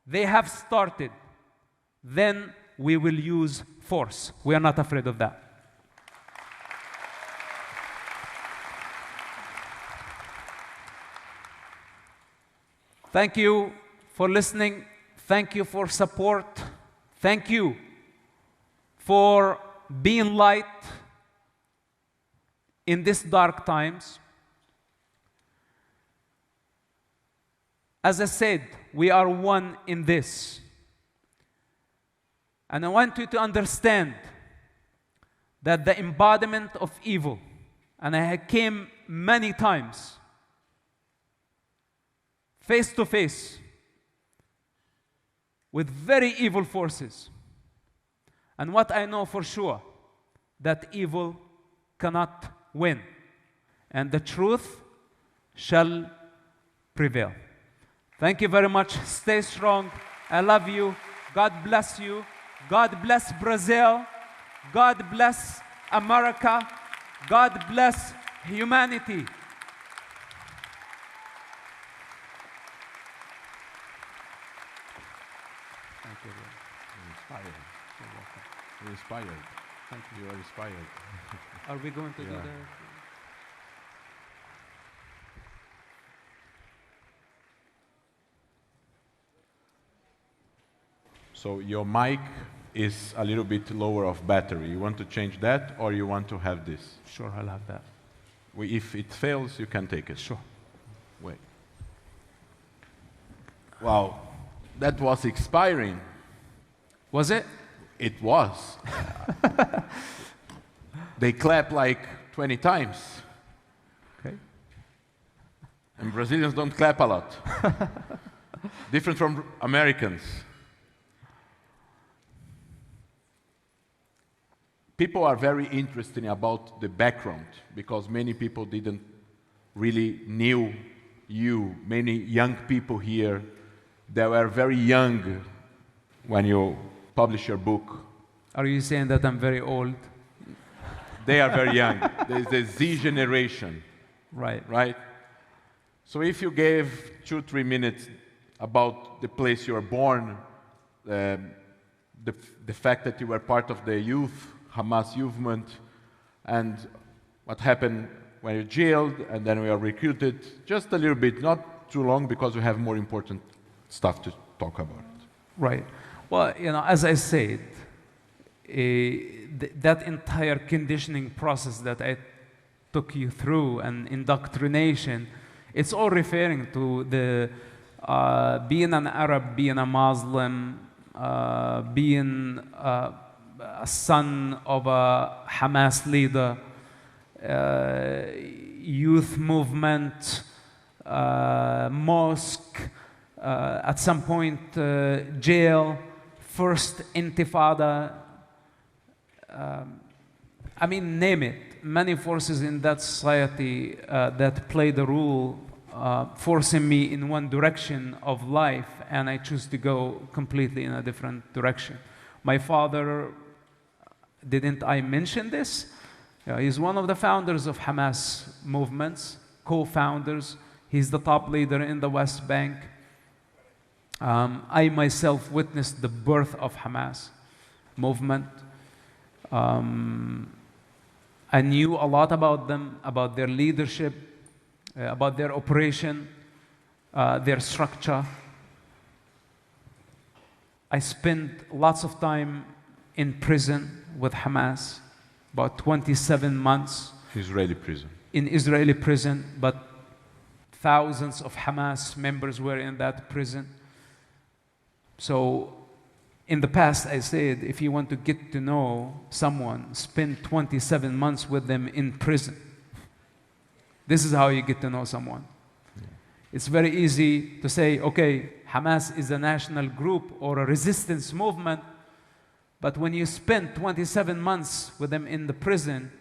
they have started, then we will use force. We are not afraid of that. Thank you for listening. Thank you for support. Thank you for being light in these dark times. As I said, we are one in this. And I want you to understand that the embodiment of evil, and I came many times face to face with very evil forces. And what I know for sure, that evil cannot win, and the truth shall prevail. Thank you very much. Stay strong. I love you. God bless you. God bless Brazil. God bless America. God bless humanity. Thank you. You're inspired. You're welcome. You're inspired. Thank you. You are inspired. Are we going to do that? So your mic is a little bit lower of battery. You want to change that, or you want to have this? Sure, I'll have that. If it fails, you can take it. Sure. Wait. Wow, that was expiring. Was it? It was. They clap like 20 times. Okay. And Brazilians don't clap a lot. Different from Americans. People are very interested about the background because many people didn't really knew you. Many young people here that were very young when you publish your book. Are you saying that I'm very old? They are very young. There's the Z generation. Right. Right? So if you gave 2-3 minutes about the place you were born, the fact that you were part of the youth, Hamas movement, and what happened when you're jailed and then we are recruited, just a little bit, not too long because we have more important stuff to talk about. Right. Well, as I said, that entire conditioning process that I took you through and indoctrination, it's all referring to the being an Arab, being a Muslim, being a son of a Hamas leader, youth movement, mosque, at some point jail, first intifada, I mean, name it. Many forces in that society that play the role, forcing me in one direction of life, and I choose to go completely in a different direction. My father, didn't I mention this? He's one of the founders of Hamas movements, co-founders. He's the top leader in the West Bank. I myself witnessed the birth of Hamas movement. I knew a lot about them, about their leadership, about their operation, their structure. I spent lots of time in prison with Hamas, about 27 months. Israeli prison. In Israeli prison, but thousands of Hamas members were in that prison. So in the past, I said, if you want to get to know someone, spend 27 months with them in prison. This is how you get to know someone. It's very easy to say, okay, Hamas is a national group or a resistance movement, but when you spend 27 months with them in the prison,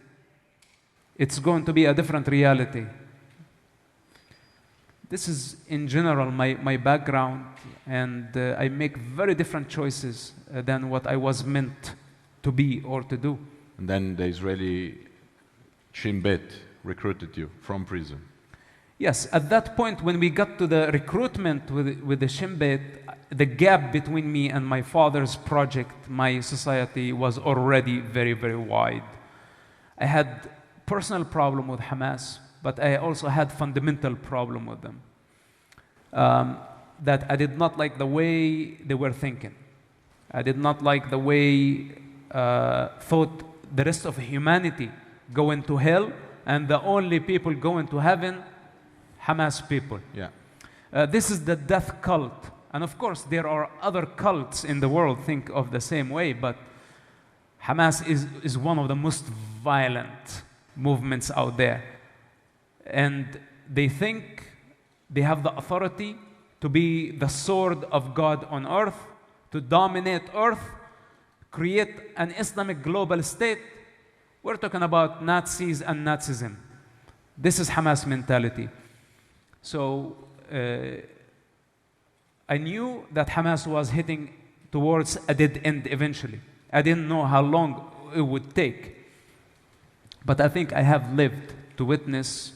it's going to be a different reality. This is, in general, my background, and I make very different choices than what I was meant to be or to do. And then the Israeli Shin Bet recruited you from prison. Yes, at that point, when we got to the recruitment with the Shin Bet, the gap between me and my father's project, my society, was already very, very wide. I had personal problem with Hamas, but I also had fundamental problem with them. That I did not like the way they were thinking. I did not like the way thought the rest of humanity going to hell, and the only people going to heaven, Hamas people. Yeah. This is the death cult. And of course, there are other cults in the world think of the same way, but Hamas is one of the most violent movements out there. And they think they have the authority to be the sword of God on earth, to dominate earth, create an Islamic global state. We're talking about Nazis and Nazism. This is Hamas mentality. So I knew that Hamas was heading towards a dead end eventually. I didn't know how long it would take. But I think I have lived to witness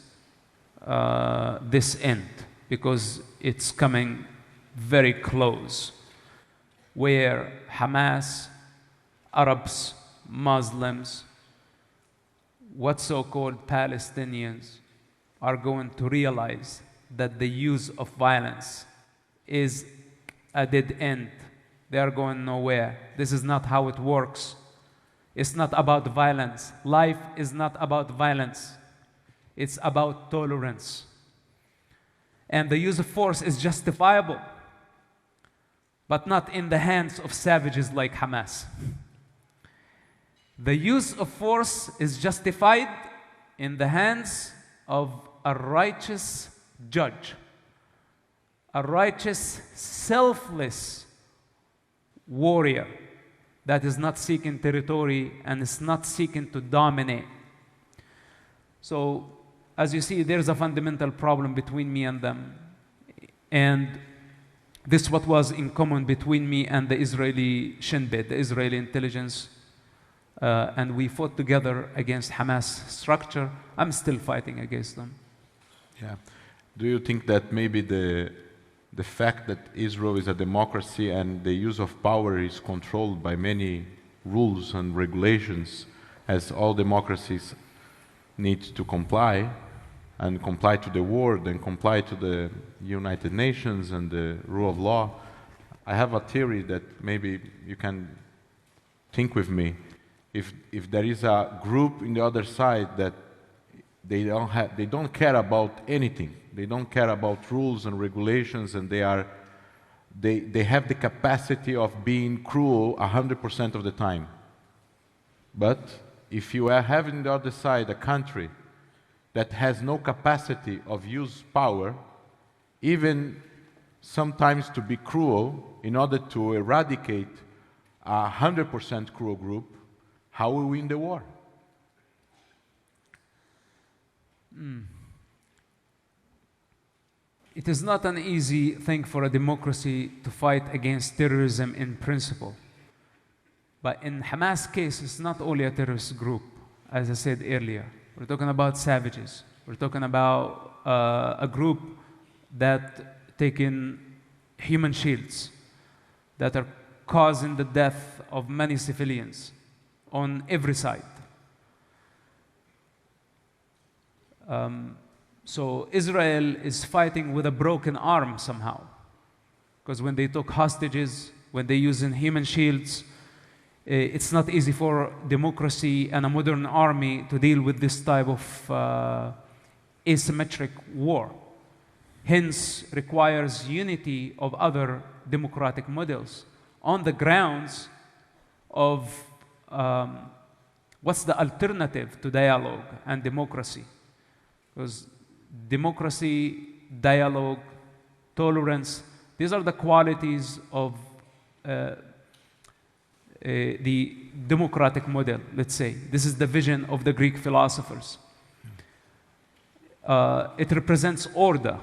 this end, because it's coming very close, where Hamas, Arabs, Muslims, what so-called Palestinians are going to realize that the use of violence is a dead end. They are going nowhere. This is not how it works. It's not about violence. Life is not about violence. It's about tolerance. And the use of force is justifiable, but not in the hands of savages like Hamas. The use of force is justified in the hands of a righteous judge, a righteous, selfless warrior that is not seeking territory and is not seeking to dominate. So, as you see, there's a fundamental problem between me and them. And this is what was in common between me and the Israeli Shin Bet, the Israeli intelligence. And we fought together against Hamas structure. I'm still fighting against them. Yeah. Do you think that maybe the fact that Israel is a democracy and the use of power is controlled by many rules and regulations, as all democracies need to comply, and comply to the world and comply to the United Nations and the rule of law? I have a theory that maybe you can think with me. If there is a group in the other side that they don't care about anything, they don't care about rules and regulations, and they have the capacity of being cruel 100% of the time. But if you have in the other side a country that has no capacity of use power, even sometimes to be cruel in order to eradicate a 100% cruel group, how we win the war. It is not an easy thing for a democracy to fight against terrorism in principle. But in Hamas case, it's not only a terrorist group, as I said earlier. We're talking about savages. We're talking about a group that taking human shields that are causing the death of many civilians on every side. So Israel is fighting with a broken arm somehow. Because when they took hostages, when they're using human shields, it's not easy for democracy and a modern army to deal with this type of asymmetric war. Hence, requires unity of other democratic models on the grounds of what's the alternative to dialogue and democracy. Because democracy, dialogue, tolerance, these are the qualities of the democratic model, let's say. This is the vision of the Greek philosophers. It represents order.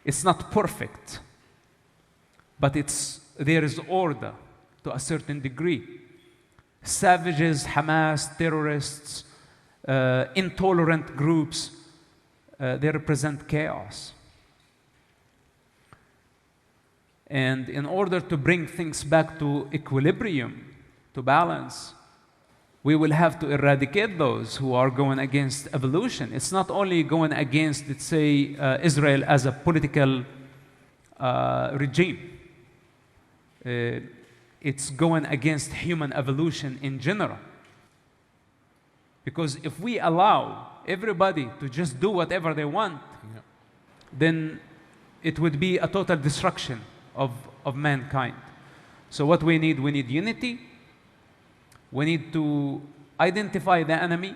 It's not perfect, but there is order to a certain degree. Savages, Hamas, terrorists, intolerant groups, they represent chaos. And in order to bring things back to equilibrium, to balance, we will have to eradicate those who are going against evolution. It's not only going against, let's say, Israel as a political regime. It's going against human evolution in general. Because if we allow everybody to just do whatever they want, then it would be a total destruction of mankind. So what we need unity. We need to identify the enemy,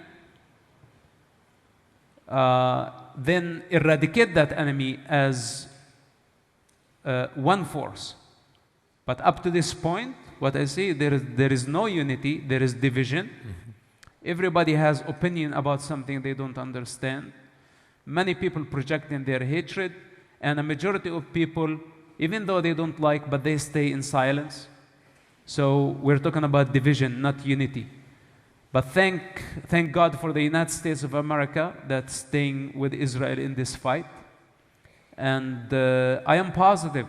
then eradicate that enemy as one force. But up to this point, what I say, there is no unity, there is division. Everybody has opinion about something they don't understand. Many people projecting their hatred, and a majority of people, even though they don't like, but they stay in silence. So we're talking about division, not unity. But thank God for the United States of America that's staying with Israel in this fight. And I am positive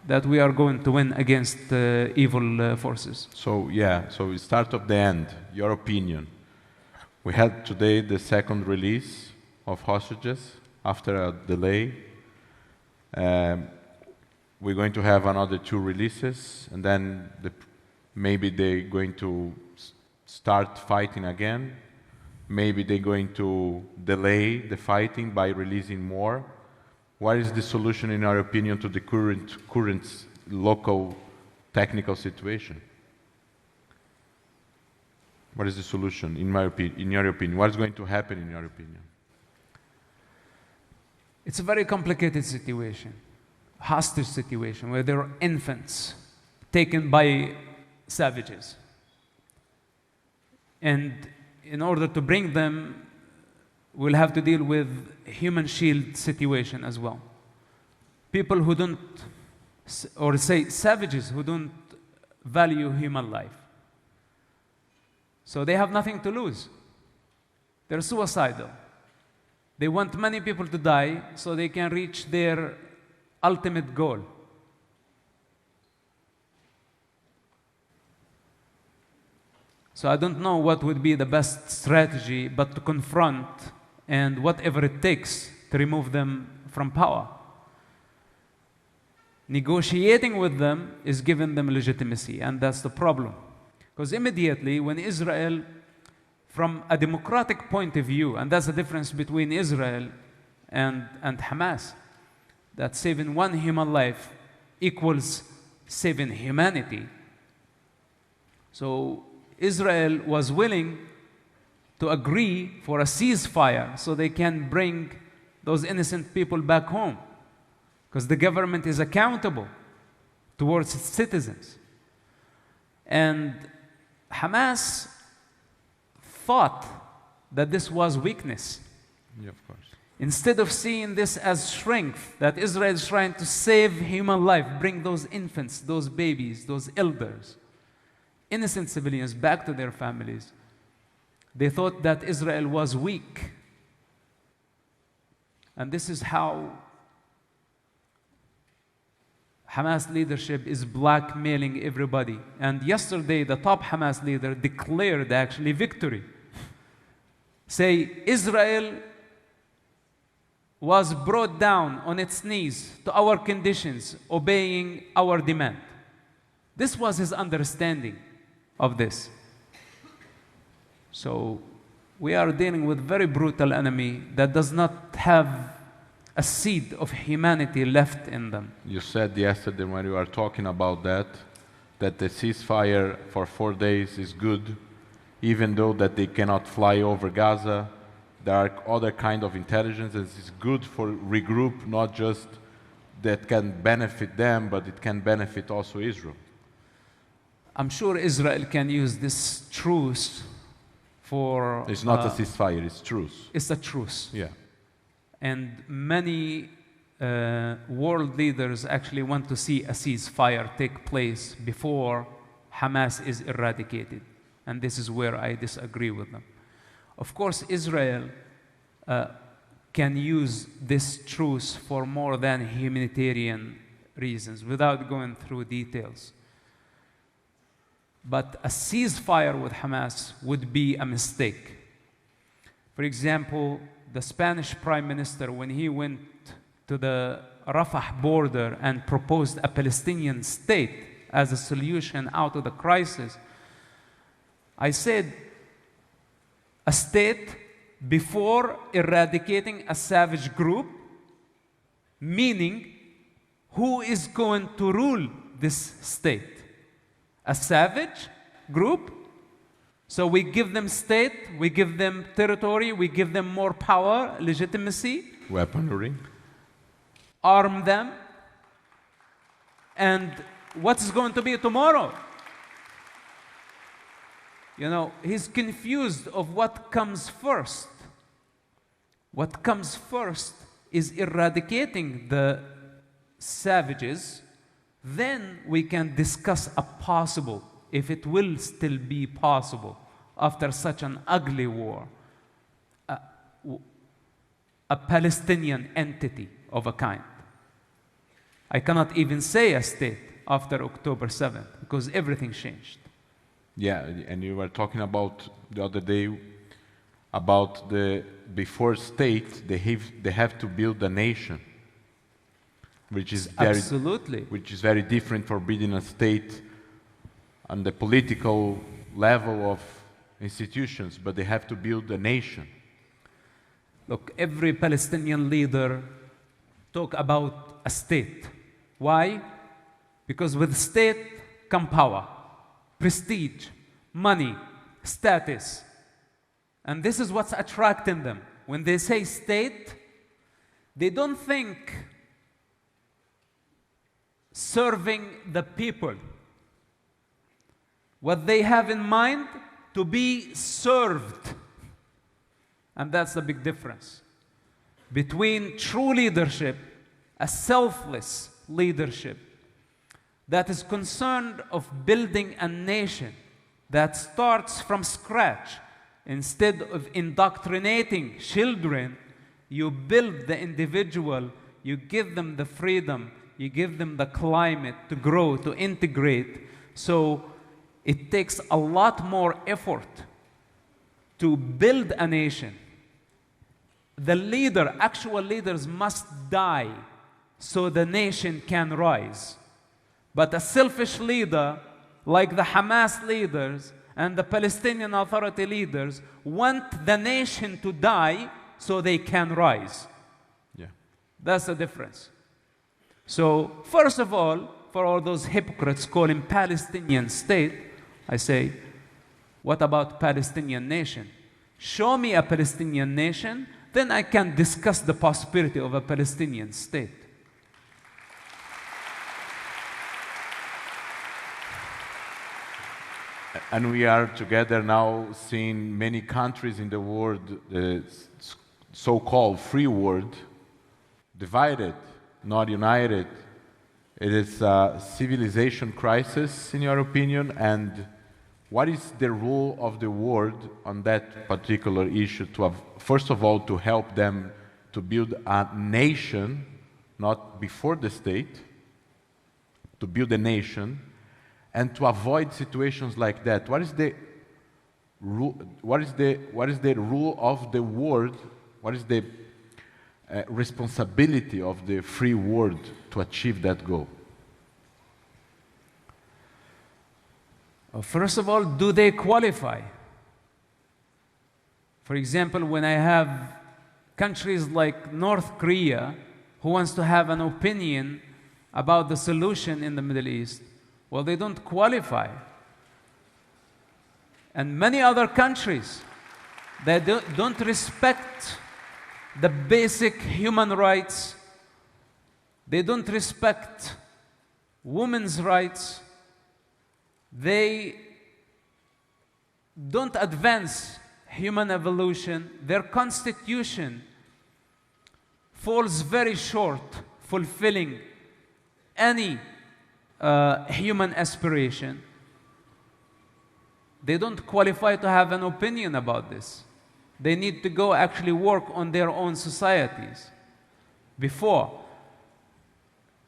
that we are going to win against evil forces. So we start of the end, your opinion. We had today the second release of hostages after a delay. We're going to have another 2 releases, and then maybe they're going to start fighting again. Maybe they're going to delay the fighting by releasing more. What is the solution, in your opinion, to the current local technical situation? What is the solution, in your opinion? What is going to happen, in your opinion? It's a very complicated situation, hostage situation, where there are infants taken by savages. And in order to bring them, we'll have to deal with human shield situation as well. People who don't, or say savages who don't value human life. So they have nothing to lose. They're suicidal. They want many people to die so they can reach their ultimate goal. So I don't know what would be the best strategy but to confront and whatever it takes to remove them from power. Negotiating with them is giving them legitimacy, and that's the problem. Because immediately when Israel, from a democratic point of view, and that's the difference between Israel and Hamas, that saving one human life equals saving humanity. So Israel was willing to agree for a ceasefire so they can bring those innocent people back home, because the government is accountable towards its citizens. And Hamas thought that this was weakness. Yeah, of course. Instead of seeing this as strength, that Israel is trying to save human life, bring those infants, those babies, those elders, innocent civilians back to their families, they thought that Israel was weak. And this is how Hamas leadership is blackmailing everybody. And yesterday, the top Hamas leader declared actually victory. Say, Israel was brought down on its knees to our conditions, obeying our demand. This was his understanding of this. So we are dealing with a very brutal enemy that does not have a seed of humanity left in them. You said yesterday when you were talking about that the ceasefire for 4 days is good, even though that they cannot fly over Gaza. There are other kind of intelligence. It's good for regroup, not just that can benefit them, but it can benefit also Israel. I'm sure Israel can use this truce for... It's not a ceasefire, it's truce. It's a truce. Yeah. And many world leaders actually want to see a ceasefire take place before Hamas is eradicated. And this is where I disagree with them. Of course, Israel can use this truce for more than humanitarian reasons, without going through details. But a ceasefire with Hamas would be a mistake. For example, the Spanish Prime Minister, when he went to the Rafah border and proposed a Palestinian state as a solution out of the crisis, I said, a state before eradicating a savage group, meaning who is going to rule this state? A savage group? So we give them state, we give them territory, we give them more power, legitimacy, Weaponry. arm them, and what's going to be tomorrow? You know, he's confused of what comes first. What comes first is eradicating the savages. Then we can discuss a possible, if it will still be possible, after such an ugly war, a Palestinian entity of a kind. I cannot even say a state after October 7th, because everything changed. Yeah, and you were talking about the other day about the before state they have to build a nation, which is very different from building a state on the political level of institutions, but they have to build a nation. Look, every Palestinian leader talk about a state. Why? Because with state come power, prestige, money, status. And this is what's attracting them. When they say state, they don't think serving the people. What they have in mind, to be served. And that's the big difference between true leadership, a selfless leadership that is concerned of building a nation that starts from scratch. Instead of indoctrinating children, you build the individual, you give them the freedom, you give them the climate to grow, to integrate. So it takes a lot more effort to build a nation. The leader, actual leaders must die so the nation can rise. But a selfish leader, like the Hamas leaders and the Palestinian Authority leaders, want the nation to die so they can rise. Yeah. That's the difference. So, first of all, for all those hypocrites calling Palestinian state, I say, what about Palestinian nation? Show me a Palestinian nation, then I can discuss the possibility of a Palestinian state. And we are together now seeing many countries in the world, the so-called free world, divided, not united. It is a civilization crisis, in your opinion, and what is the role of the world on that particular issue to have, first of all, to help them to build a nation, not before the state, to build a nation, and to avoid situations like that? What is the rule of the world? What is the responsibility of the free world to achieve that goal? First of all, do they qualify? For example, when I have countries like North Korea who wants to have an opinion about the solution in the Middle East, well, they don't qualify. And many other countries that don't respect the basic human rights, they don't respect women's rights, they don't advance human evolution, their constitution falls very short fulfilling any human aspiration. They don't qualify to have an opinion about this. They need to go actually work on their own societies. Before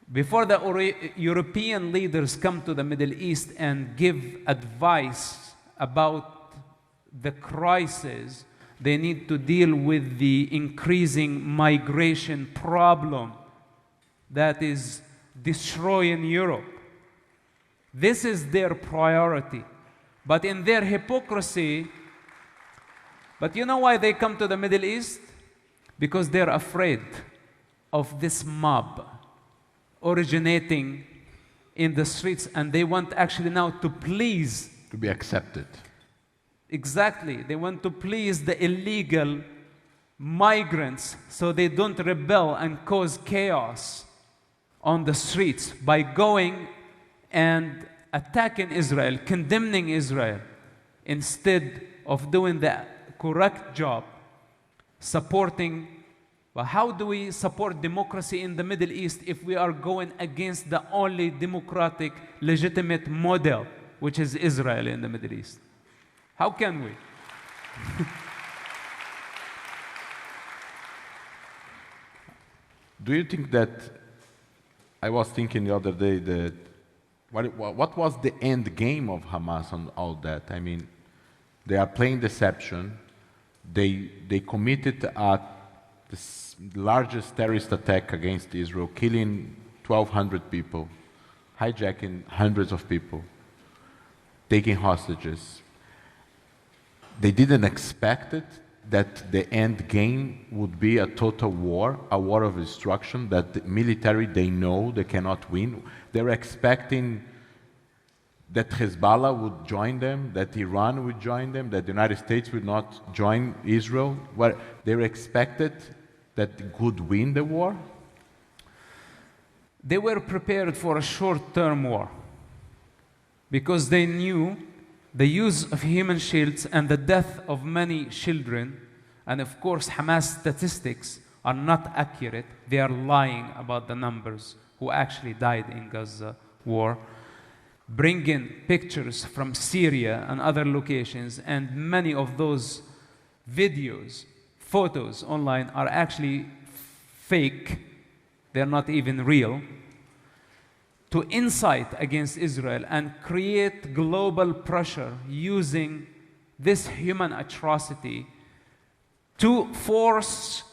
the European leaders come to the Middle East and give advice about the crisis, they need to deal with the increasing migration problem that is destroying Europe. This is their priority. But in their hypocrisy, but you know why they come to the Middle East? Because they're afraid of this mob originating in the streets, and they want actually now to please. To be accepted. Exactly. They want to please the illegal migrants so they don't rebel and cause chaos on the streets by going and attacking Israel, condemning Israel, instead of doing the correct job, supporting. Well, how do we support democracy in the Middle East if we are going against the only democratic, legitimate model, which is Israel in the Middle East? How can we? Do you think that, I was thinking the other day that, what was the end game of Hamas on all that? I mean, they are playing deception. They committed the largest terrorist attack against Israel, killing 1,200 people, hijacking hundreds of people, taking hostages. They didn't expect it, that the end game would be a total war, a war of destruction, that the military, they know they cannot win. They're expecting that Hezbollah would join them, that Iran would join them, that the United States would not join Israel. Well, they expected that they could win the war. They were prepared for a short-term war because they knew the use of human shields and the death of many children, and of course Hamas statistics are not accurate. They are lying about the numbers who actually died in Gaza war, bringing pictures from Syria and other locations, and many of those videos, photos online are actually fake. They're not even real. To incite against Israel and create global pressure using this human atrocity to force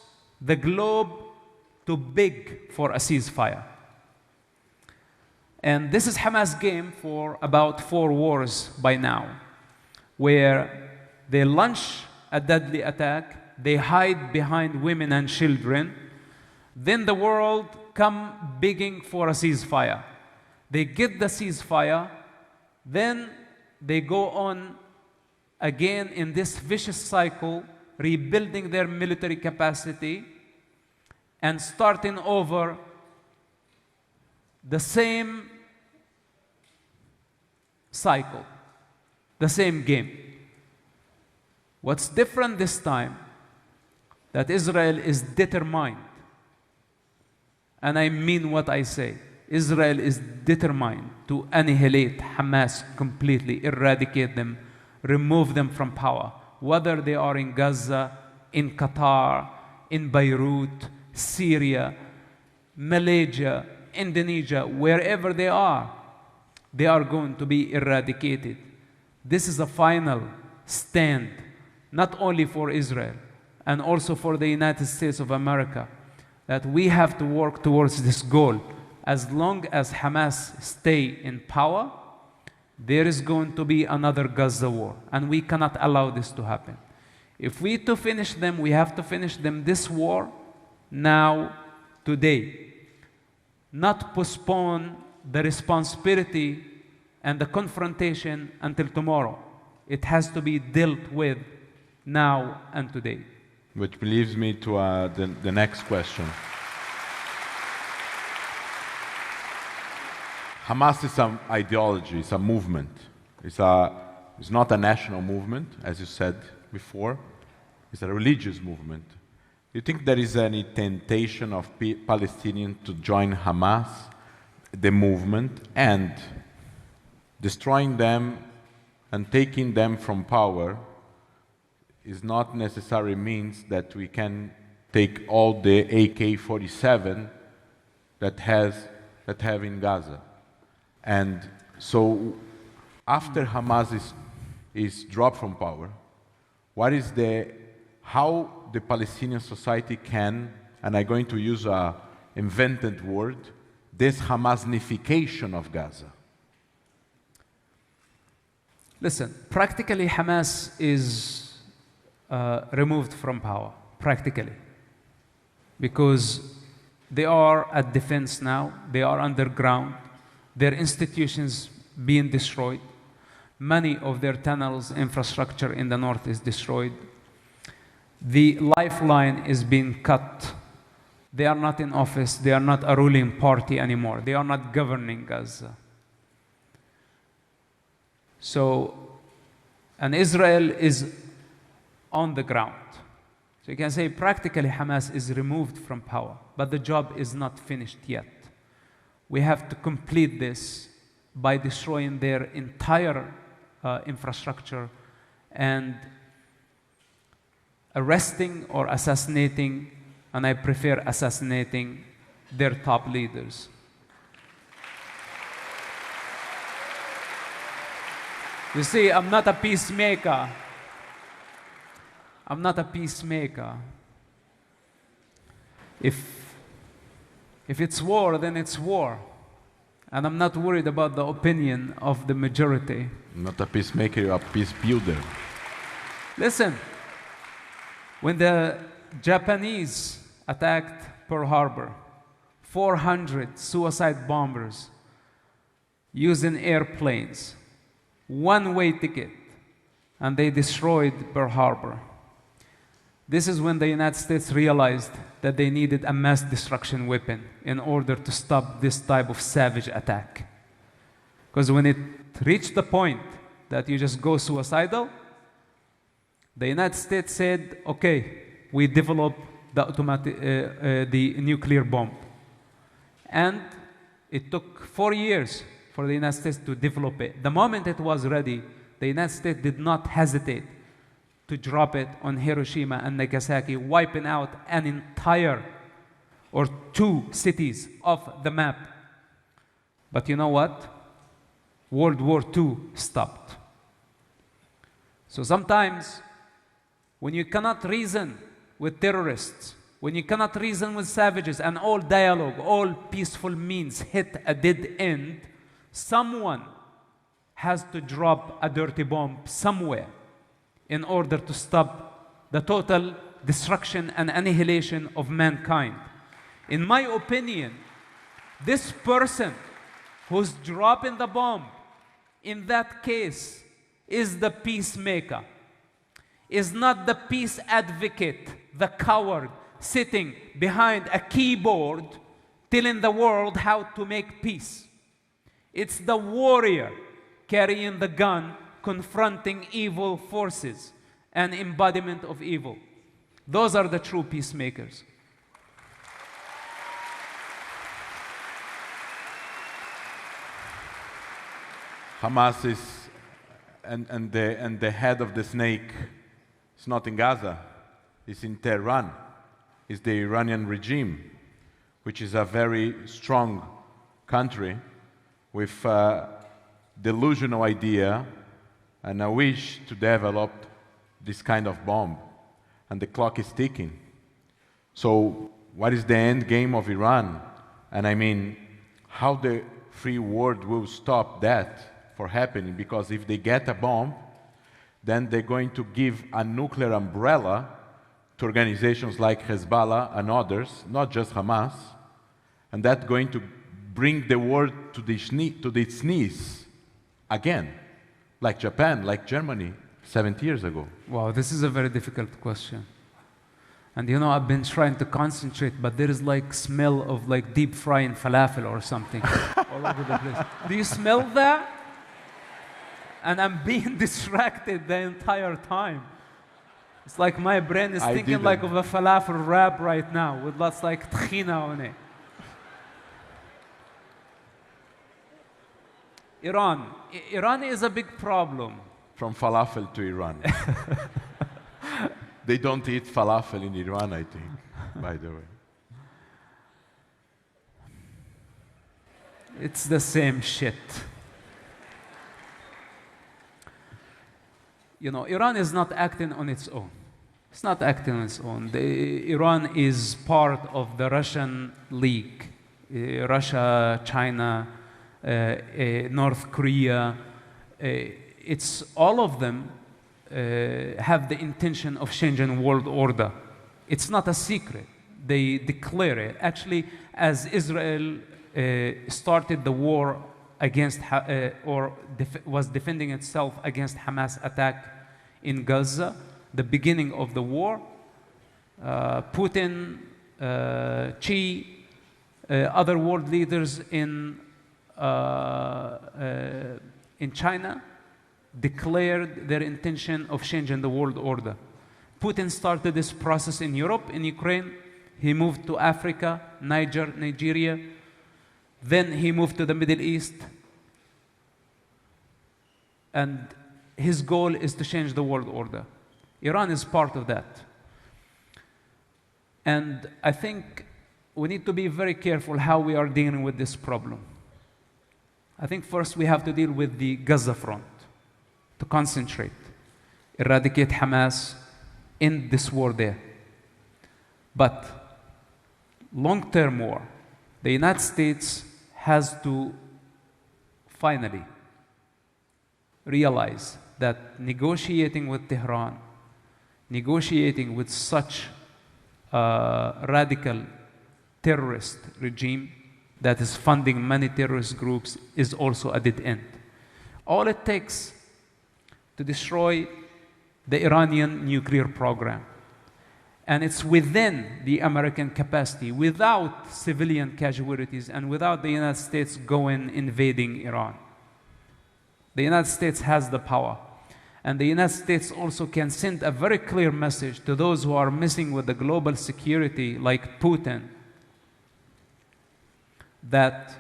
the globe to beg for a ceasefire. And this is Hamas' game for about 4 wars by now, where they launch a deadly attack, they hide behind women and children, then the world come begging for a ceasefire. They get the ceasefire, then they go on again in this vicious cycle, rebuilding their military capacity and starting over the same cycle. the same game. What's different this time, that Israel is determined, and I mean what I say. Israel is determined to annihilate Hamas completely, eradicate them, remove them from power, whether they are in Gaza, in Qatar, in Beirut, Syria, Malaysia, Indonesia, wherever they are going to be eradicated. This is a final stand, not only for Israel, and also for the United States of America, that we have to work towards this goal. As long as Hamas stay in power, there is going to be another Gaza war, and we cannot allow this to happen. If we to finish them, we have to finish them this war now, today. Not postpone the responsibility and the confrontation until tomorrow. It has to be dealt with now and today. Which leads me to the next question. Hamas is an ideology, it's a movement. It's not a national movement, as you said before. It's a religious movement. Do you think there is any temptation of Palestinians to join Hamas, the movement, and destroying them and taking them from power is not necessarily means that we can take all the AK-47 that have in Gaza. And so after Hamas is dropped from power, how the Palestinian society can, and I'm going to use an invented word, this Hamasnification of Gaza? Listen, practically Hamas is removed from power, practically. Because they are at defense now, they are underground, their institutions being destroyed, many of their tunnels, infrastructure in the north is destroyed. The lifeline is being cut. They are not in office, they are not a ruling party anymore, they are not governing Gaza. So, and Israel is on the ground. So you can say practically Hamas is removed from power, but the job is not finished yet. We have to complete this by destroying their entire infrastructure and arresting or assassinating, and I prefer assassinating, their top leaders. You see, I'm not a peacemaker. I'm not a peacemaker. If it's war, then it's war. And I'm not worried about the opinion of the majority. Not a peacemaker, you're a peace builder. Listen, when the Japanese attacked Pearl Harbor, 400 suicide bombers using airplanes, one-way ticket, and they destroyed Pearl Harbor. This is when the United States realized that they needed a mass destruction weapon in order to stop this type of savage attack. Because when it reached the point that you just go suicidal, the United States said, okay, we develop the nuclear bomb. And it took 4 years for the United States to develop it. The moment it was ready, the United States did not hesitate to drop it on Hiroshima and Nagasaki, wiping out an entire or 2 cities off the map. But you know what? World War II stopped. So sometimes, when you cannot reason with terrorists, when you cannot reason with savages, and all dialogue, all peaceful means hit a dead end, someone has to drop a dirty bomb somewhere in order to stop the total destruction and annihilation of mankind. In my opinion, this person who's dropping the bomb in that case is the peacemaker, is not the peace advocate, the coward sitting behind a keyboard telling the world how to make peace. It's the warrior carrying the gun confronting evil forces and embodiment of evil. Those are the true peacemakers. Hamas is, and the head of the snake is not in Gaza, it's in Tehran. It's the Iranian regime, which is a very strong country with a delusional idea and a wish to develop this kind of bomb. And the clock is ticking. So what is the end game of Iran? And I mean, how the free world will stop that for happening? Because if they get a bomb, then they're going to give a nuclear umbrella to organizations like Hezbollah and others, not just Hamas, and that's going to bring the world to its knees again, like Japan, like Germany 70 years ago. Wow, this is a very difficult question. And you know, I've been trying to concentrate, but there is like smell of like deep frying falafel or something all over the place. Do you smell that? And I'm being distracted the entire time. It's like my brain is thinking like of a falafel wrap right now with lots like tahina on it. Iran is a big problem. From falafel to Iran. They don't eat falafel in Iran, I think, by the way. It's the same shit. You know, Iran is not acting on its own. It's not acting on its own. Iran is part of the Russian League. Russia, China, North Korea. It's all of them have the intention of changing world order. It's not a secret. They declare it. Actually, as Israel started the war against, was defending itself against Hamas attack in Gaza, the beginning of the war, Putin, Xi, other world leaders in China declared their intention of changing the world order. Putin started this process in Europe, in Ukraine. He moved to Africa, Nigeria. Then he moved to the Middle East. And his goal is to change the world order. Iran is part of that. And I think we need to be very careful how we are dealing with this problem. I think first we have to deal with the Gaza front, to concentrate, eradicate Hamas, end this war there. But long-term war, the United States has to finally realize that negotiating with Tehran, negotiating with such a radical terrorist regime that is funding many terrorist groups is also a dead end. All it takes to destroy the Iranian nuclear program, and it's within the American capacity, without civilian casualties and without the United States going invading Iran. The United States has the power. And the United States also can send a very clear message to those who are messing with the global security, like Putin, that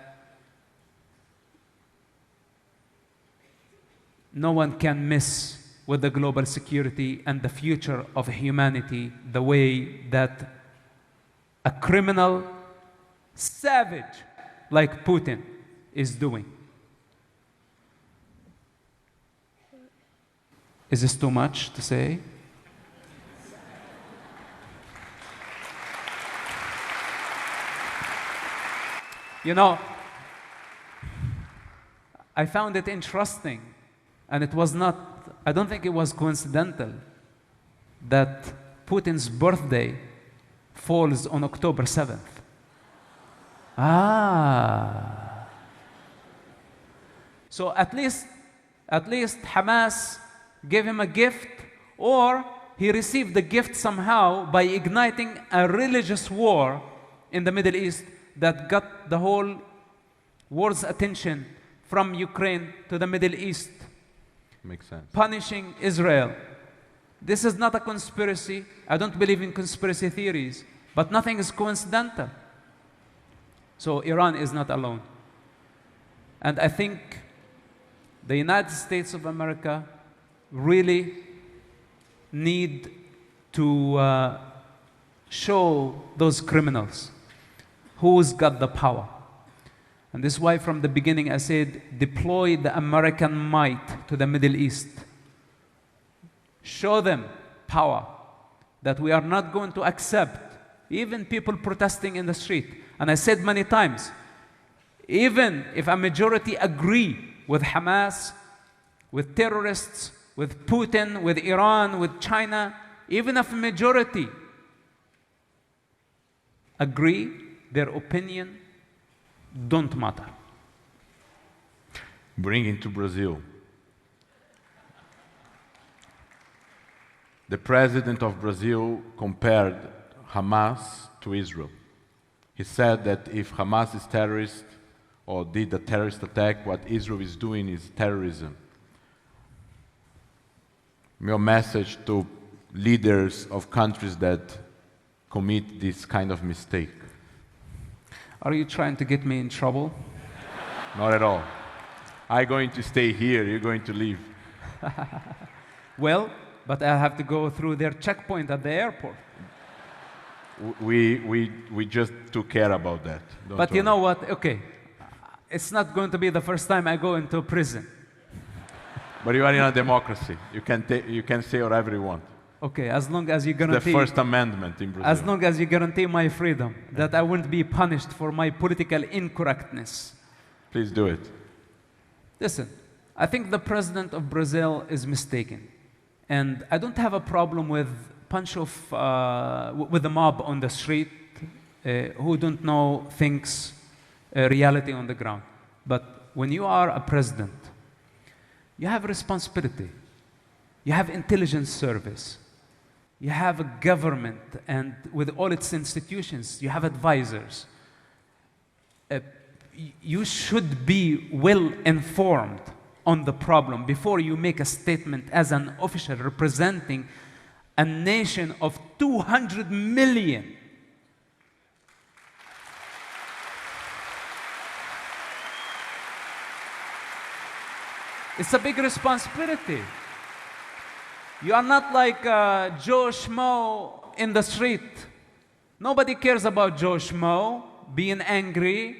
no one can mess with the global security and the future of humanity the way that a criminal savage like Putin is doing. Is this too much to say? You know, I found it interesting, and it was not, I don't think it was coincidental that Putin's birthday falls on October 7th. So at least Hamas gave him a gift, or he received the gift somehow by igniting a religious war in the Middle East that got the whole world's attention from Ukraine to the Middle East. Makes sense. punishing Israel. This is not a conspiracy. I don't believe in conspiracy theories, but nothing is coincidental. So Iran is not alone. And I think the United States of America really need to show those criminals who's got the power. And this is why from the beginning I said, deploy the American might to the Middle East. Show them power, that we are not going to accept even people protesting in the street. And I said many times, even if a majority agree with Hamas, with terrorists, with Putin, with Iran, with China, even if a majority agree, their opinion don't matter. Bringing to Brazil. The president of Brazil compared Hamas to Israel. He said that if Hamas is terrorist or did a terrorist attack, what Israel is doing is terrorism. Your message to leaders of countries that commit this kind of mistake? Are you trying to get me in trouble? Not at all. I'm going to stay here, you're going to leave. Well, but I have to go through their checkpoint at the airport. We just took care about that. Don't But worry. you know what? Okay, it's not going to be the first time I go into prison. But you are in a democracy. You can say whatever you want. Okay, as long as you The guarantee, First Amendment in Brazil. as long as you guarantee my freedom, that I won't be punished for my political incorrectness. Please do it. Listen, I think the president of Brazil is mistaken, and I don't have a problem with with the mob on the street who don't know things, reality on the ground. But when you are a president, you have responsibility. You have intelligence service. You have a government, and with all its institutions, you have advisors. You should be well informed on the problem before you make a statement as an official representing a nation of 200 million. It's a big responsibility. You are not like Joe Schmo in the street. Nobody cares about Joe Schmo being angry,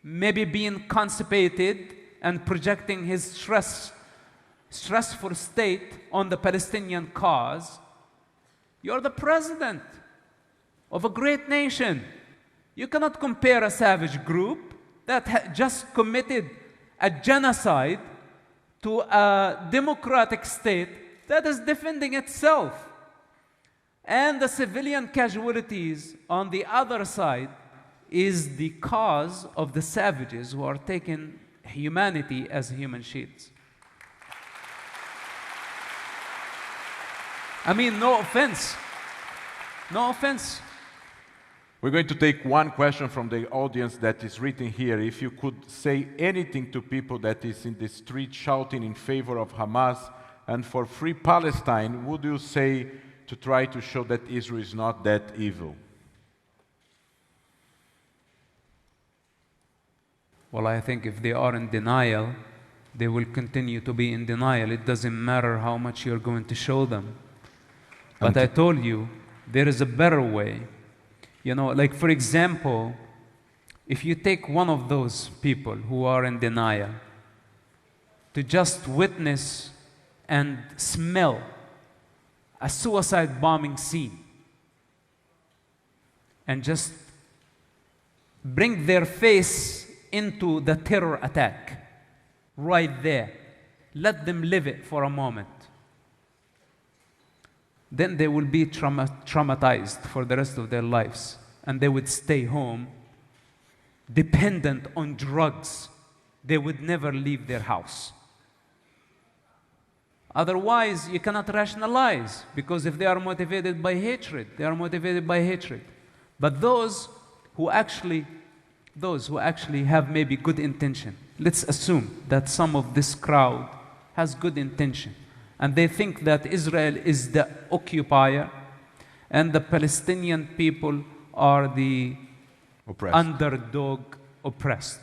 maybe being constipated, and projecting his stressful state on the Palestinian cause. You're the president of a great nation. You cannot compare a savage group that just committed a genocide to a democratic state that is defending itself. And the civilian casualties on the other side is the cause of the savages who are taking humanity as human shields. I mean, no offense. No offense. We're going to take one question from the audience that is written here. If you could say anything to people that is in the street shouting in favor of Hamas and for free Palestine, would you say to try to show that Israel is not that evil? Well, I think if they are in denial, they will continue to be in denial. It doesn't matter how much you're going to show them. But I told you, there is a better way. You know, like for example, if you take one of those people who are in denial to just witness and smell a suicide bombing scene and just bring their face into the terror attack right there, let them live it for a moment, then they will be traumatized for the rest of their lives, and they would stay home dependent on drugs. They would never leave their house. Otherwise, you cannot rationalize, because if they are motivated by hatred, they are motivated by hatred. But those who actually have maybe good intention, let's assume that some of this crowd has good intention. And they think that Israel is the occupier and the Palestinian people are the Oppressed. underdog oppressed.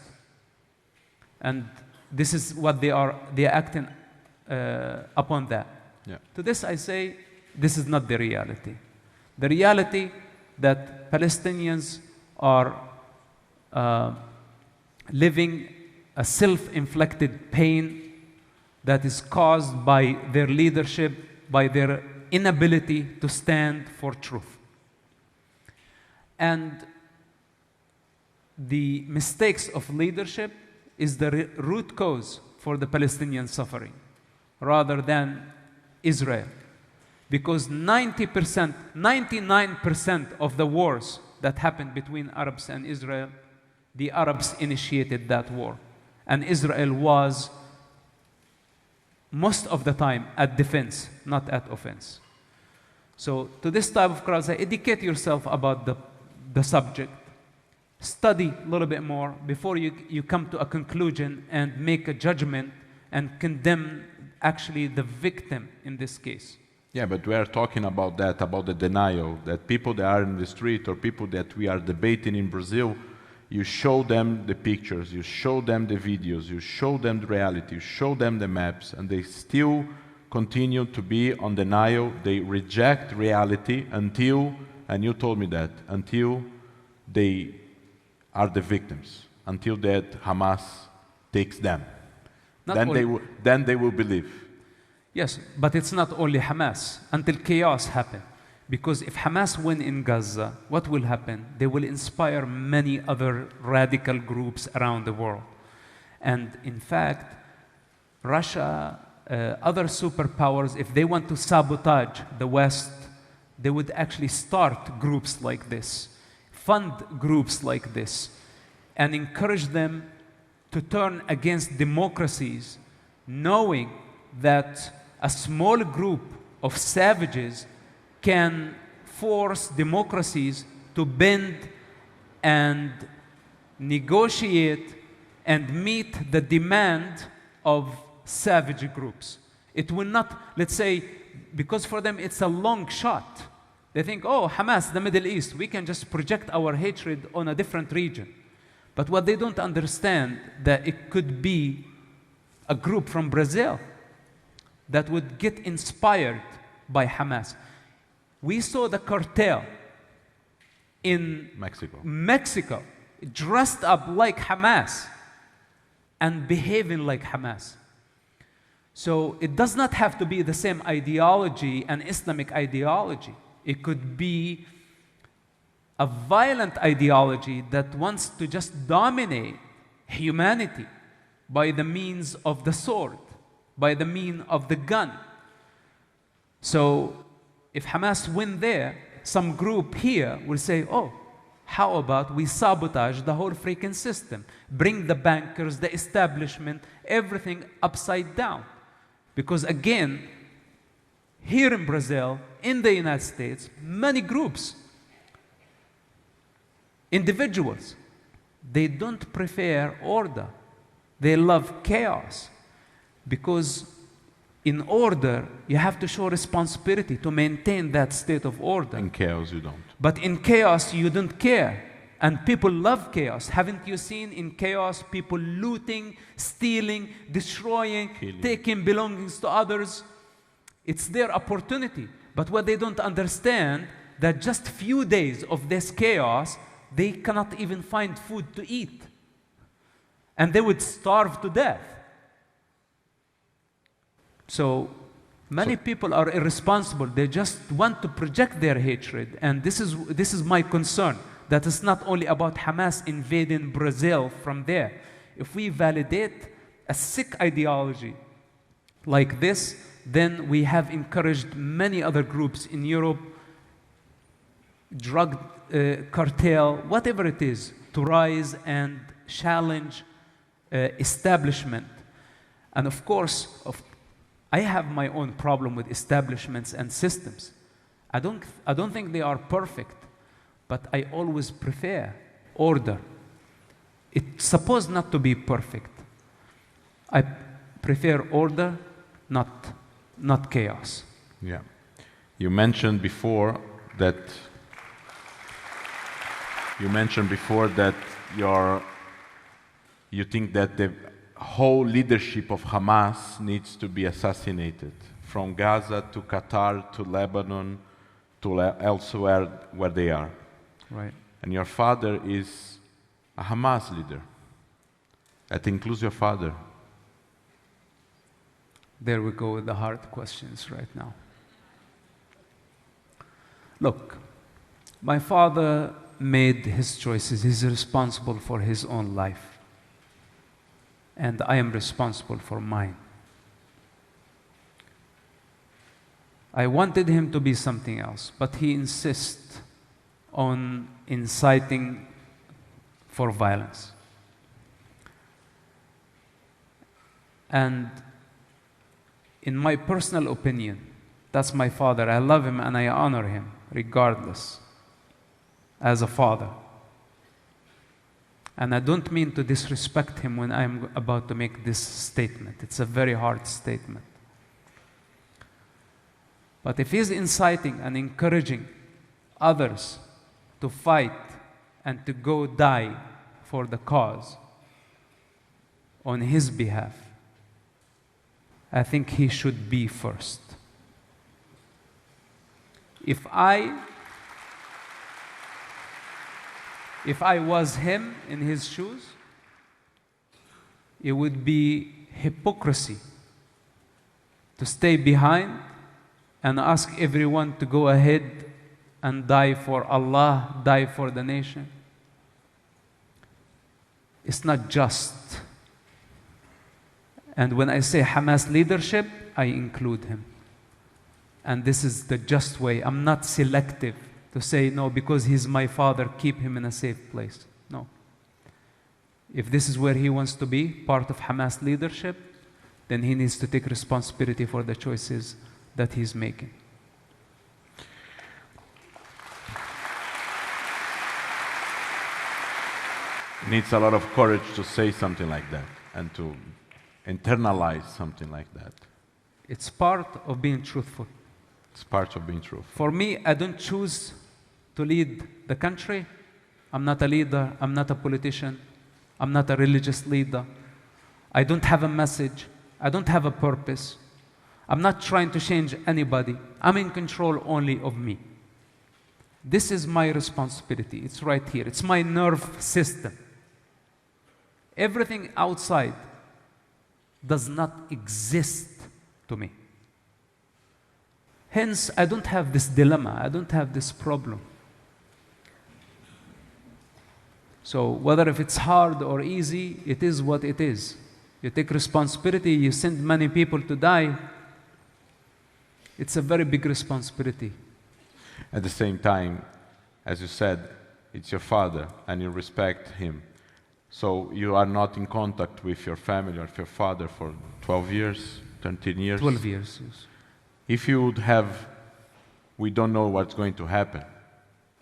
And this is what they are acting upon that. Yeah. To this I say, this is not the reality. The reality that Palestinians are living a self-inflicted pain that is caused by their leadership, by their inability to stand for truth. And the mistakes of leadership is the root cause for the Palestinian suffering, rather than Israel. Because 99% of the wars that happened between Arabs and Israel, the Arabs initiated that war. And Israel was, most of the time, at defense, not at offense. So to this type of crowd, say, educate yourself about the subject. Study a little bit more before you come to a conclusion and make a judgment and condemn actually the victim in this case. Yeah, but we are talking about that, about the denial, that people that are in the street or people that we are debating in Brazil, you show them the pictures, you show them the videos, you show them the reality, you show them the maps, and they still continue to be on denial. They reject reality until, and you told me that, until they are the victims, until that Hamas takes them. Then they will believe. Yes, but it's not only Hamas, until chaos happens. Because if Hamas win in Gaza, what will happen? They will inspire many other radical groups around the world. And in fact, Russia, other superpowers, if they want to sabotage the West, they would actually start groups like this, fund groups like this, and encourage them to turn against democracies, knowing that a small group of savages can force democracies to bend and negotiate and meet the demand of savage groups. It will not, let's say, because for them it's a long shot. They think, oh, Hamas, the Middle East, we can just project our hatred on a different region. But what they don't understand, that it could be a group from Brazil that would get inspired by Hamas. We saw the cartel in Mexico dressed up like Hamas and behaving like Hamas. So it does not have to be the same ideology, an Islamic ideology. It could be a violent ideology that wants to just dominate humanity by the means of the sword, by the means of the gun. So if Hamas win there, some group here will say, oh, how about we sabotage the whole freaking system? Bring the bankers, the establishment, everything upside down. Because again, here in Brazil, in the United States, many groups, individuals, they don't prefer order. They love chaos. Because in order, you have to show responsibility to maintain that state of order. In chaos, you don't. But in chaos, you don't care. And people love chaos. Haven't you seen in chaos people looting, stealing, destroying, taking belongings to others? It's their opportunity. But what they don't understand, that just few days of this chaos, they cannot even find food to eat. And they would starve to death. So many people are irresponsible. They just want to project their hatred. And this is my concern, that it's not only about Hamas invading Brazil from there. If we validate a sick ideology like this, then we have encouraged many other groups in Europe, drug cartel, whatever it is, to rise and challenge establishment. And of course, I have my own problem with establishments and systems. I don't think they are perfect, but I always prefer order. It's supposed not to be perfect. I prefer order not chaos. Yeah. You mentioned before that you think that the whole leadership of Hamas needs to be assassinated, from Gaza to Qatar to Lebanon to elsewhere where they are. Right. And your father is a Hamas leader. That includes your father. There we go with the hard questions right now. Look, my father made his choices. He's responsible for his own life. And I am responsible for mine. I wanted him to be something else, but he insists on inciting for violence. And in my personal opinion, that's my father. I love him and I honor him, regardless, as a father. And I don't mean to disrespect him when I'm about to make this statement. It's a very hard statement. But if he's inciting and encouraging others to fight and to go die for the cause on his behalf, I think he should be first. If I was him in his shoes, it would be hypocrisy to stay behind and ask everyone to go ahead and die for Allah, die for the nation. It's not just. And when I say Hamas leadership, I include him. And this is the just way. I'm not selective to say, no, because he's my father, keep him in a safe place. No. If this is where he wants to be, part of Hamas leadership, then he needs to take responsibility for the choices that he's making. It needs a lot of courage to say something like that and to internalize something like that. It's part of being truthful. It's part of being truthful. For me, I don't choose to lead the country. I'm not a leader. I'm not a politician. I'm not a religious leader. I don't have a message. I don't have a purpose. I'm not trying to change anybody. I'm in control only of me. This is my responsibility. It's right here. It's my nerve system. Everything outside does not exist to me. Hence, I don't have this dilemma. I don't have this problem. So whether if it's hard or easy, it is what it is. You take responsibility, you send many people to die. It's a very big responsibility. At the same time, as you said, it's your father and you respect him. So you are not in contact with your family or with your father for 12 years, 13 years? 12 years, yes. If you would have, we don't know what's going to happen.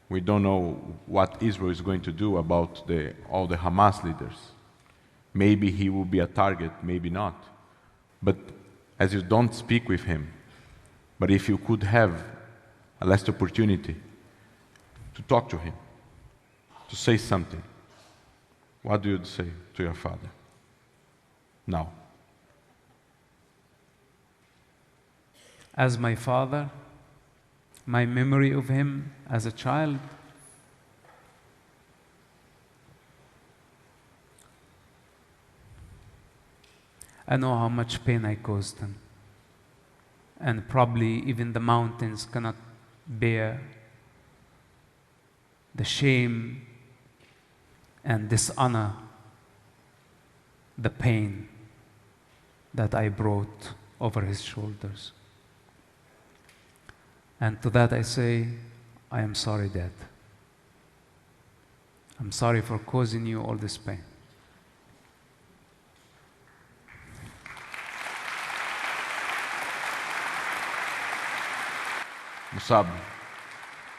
We don't know what Israel is going to do about all the Hamas leaders. Maybe he will be a target, maybe not. But as you don't speak with him, but if you could have a last opportunity to talk to him, to say something, what do you say to your father now? As my father, my memory of him as a child, I know how much pain I caused him. And probably even the mountains cannot bear the shame and dishonor, the pain that I brought over his shoulders. And to that I say, I am sorry, Dad. I'm sorry for causing you all this pain. Musab,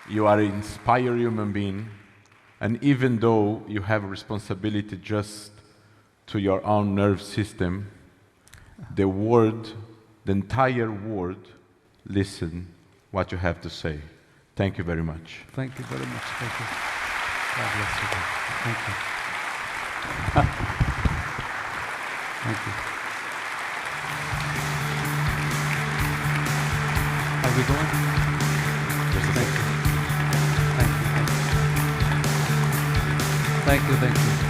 you are an inspired human being, and even though you have a responsibility just to your own nerve system, the word the entire world listen what you have to say. Thank you very much. Thank you very much. Thank you. God bless you. Thank you. Thank you. Are we going? Thank you. Thank you. Thank you. Thank you.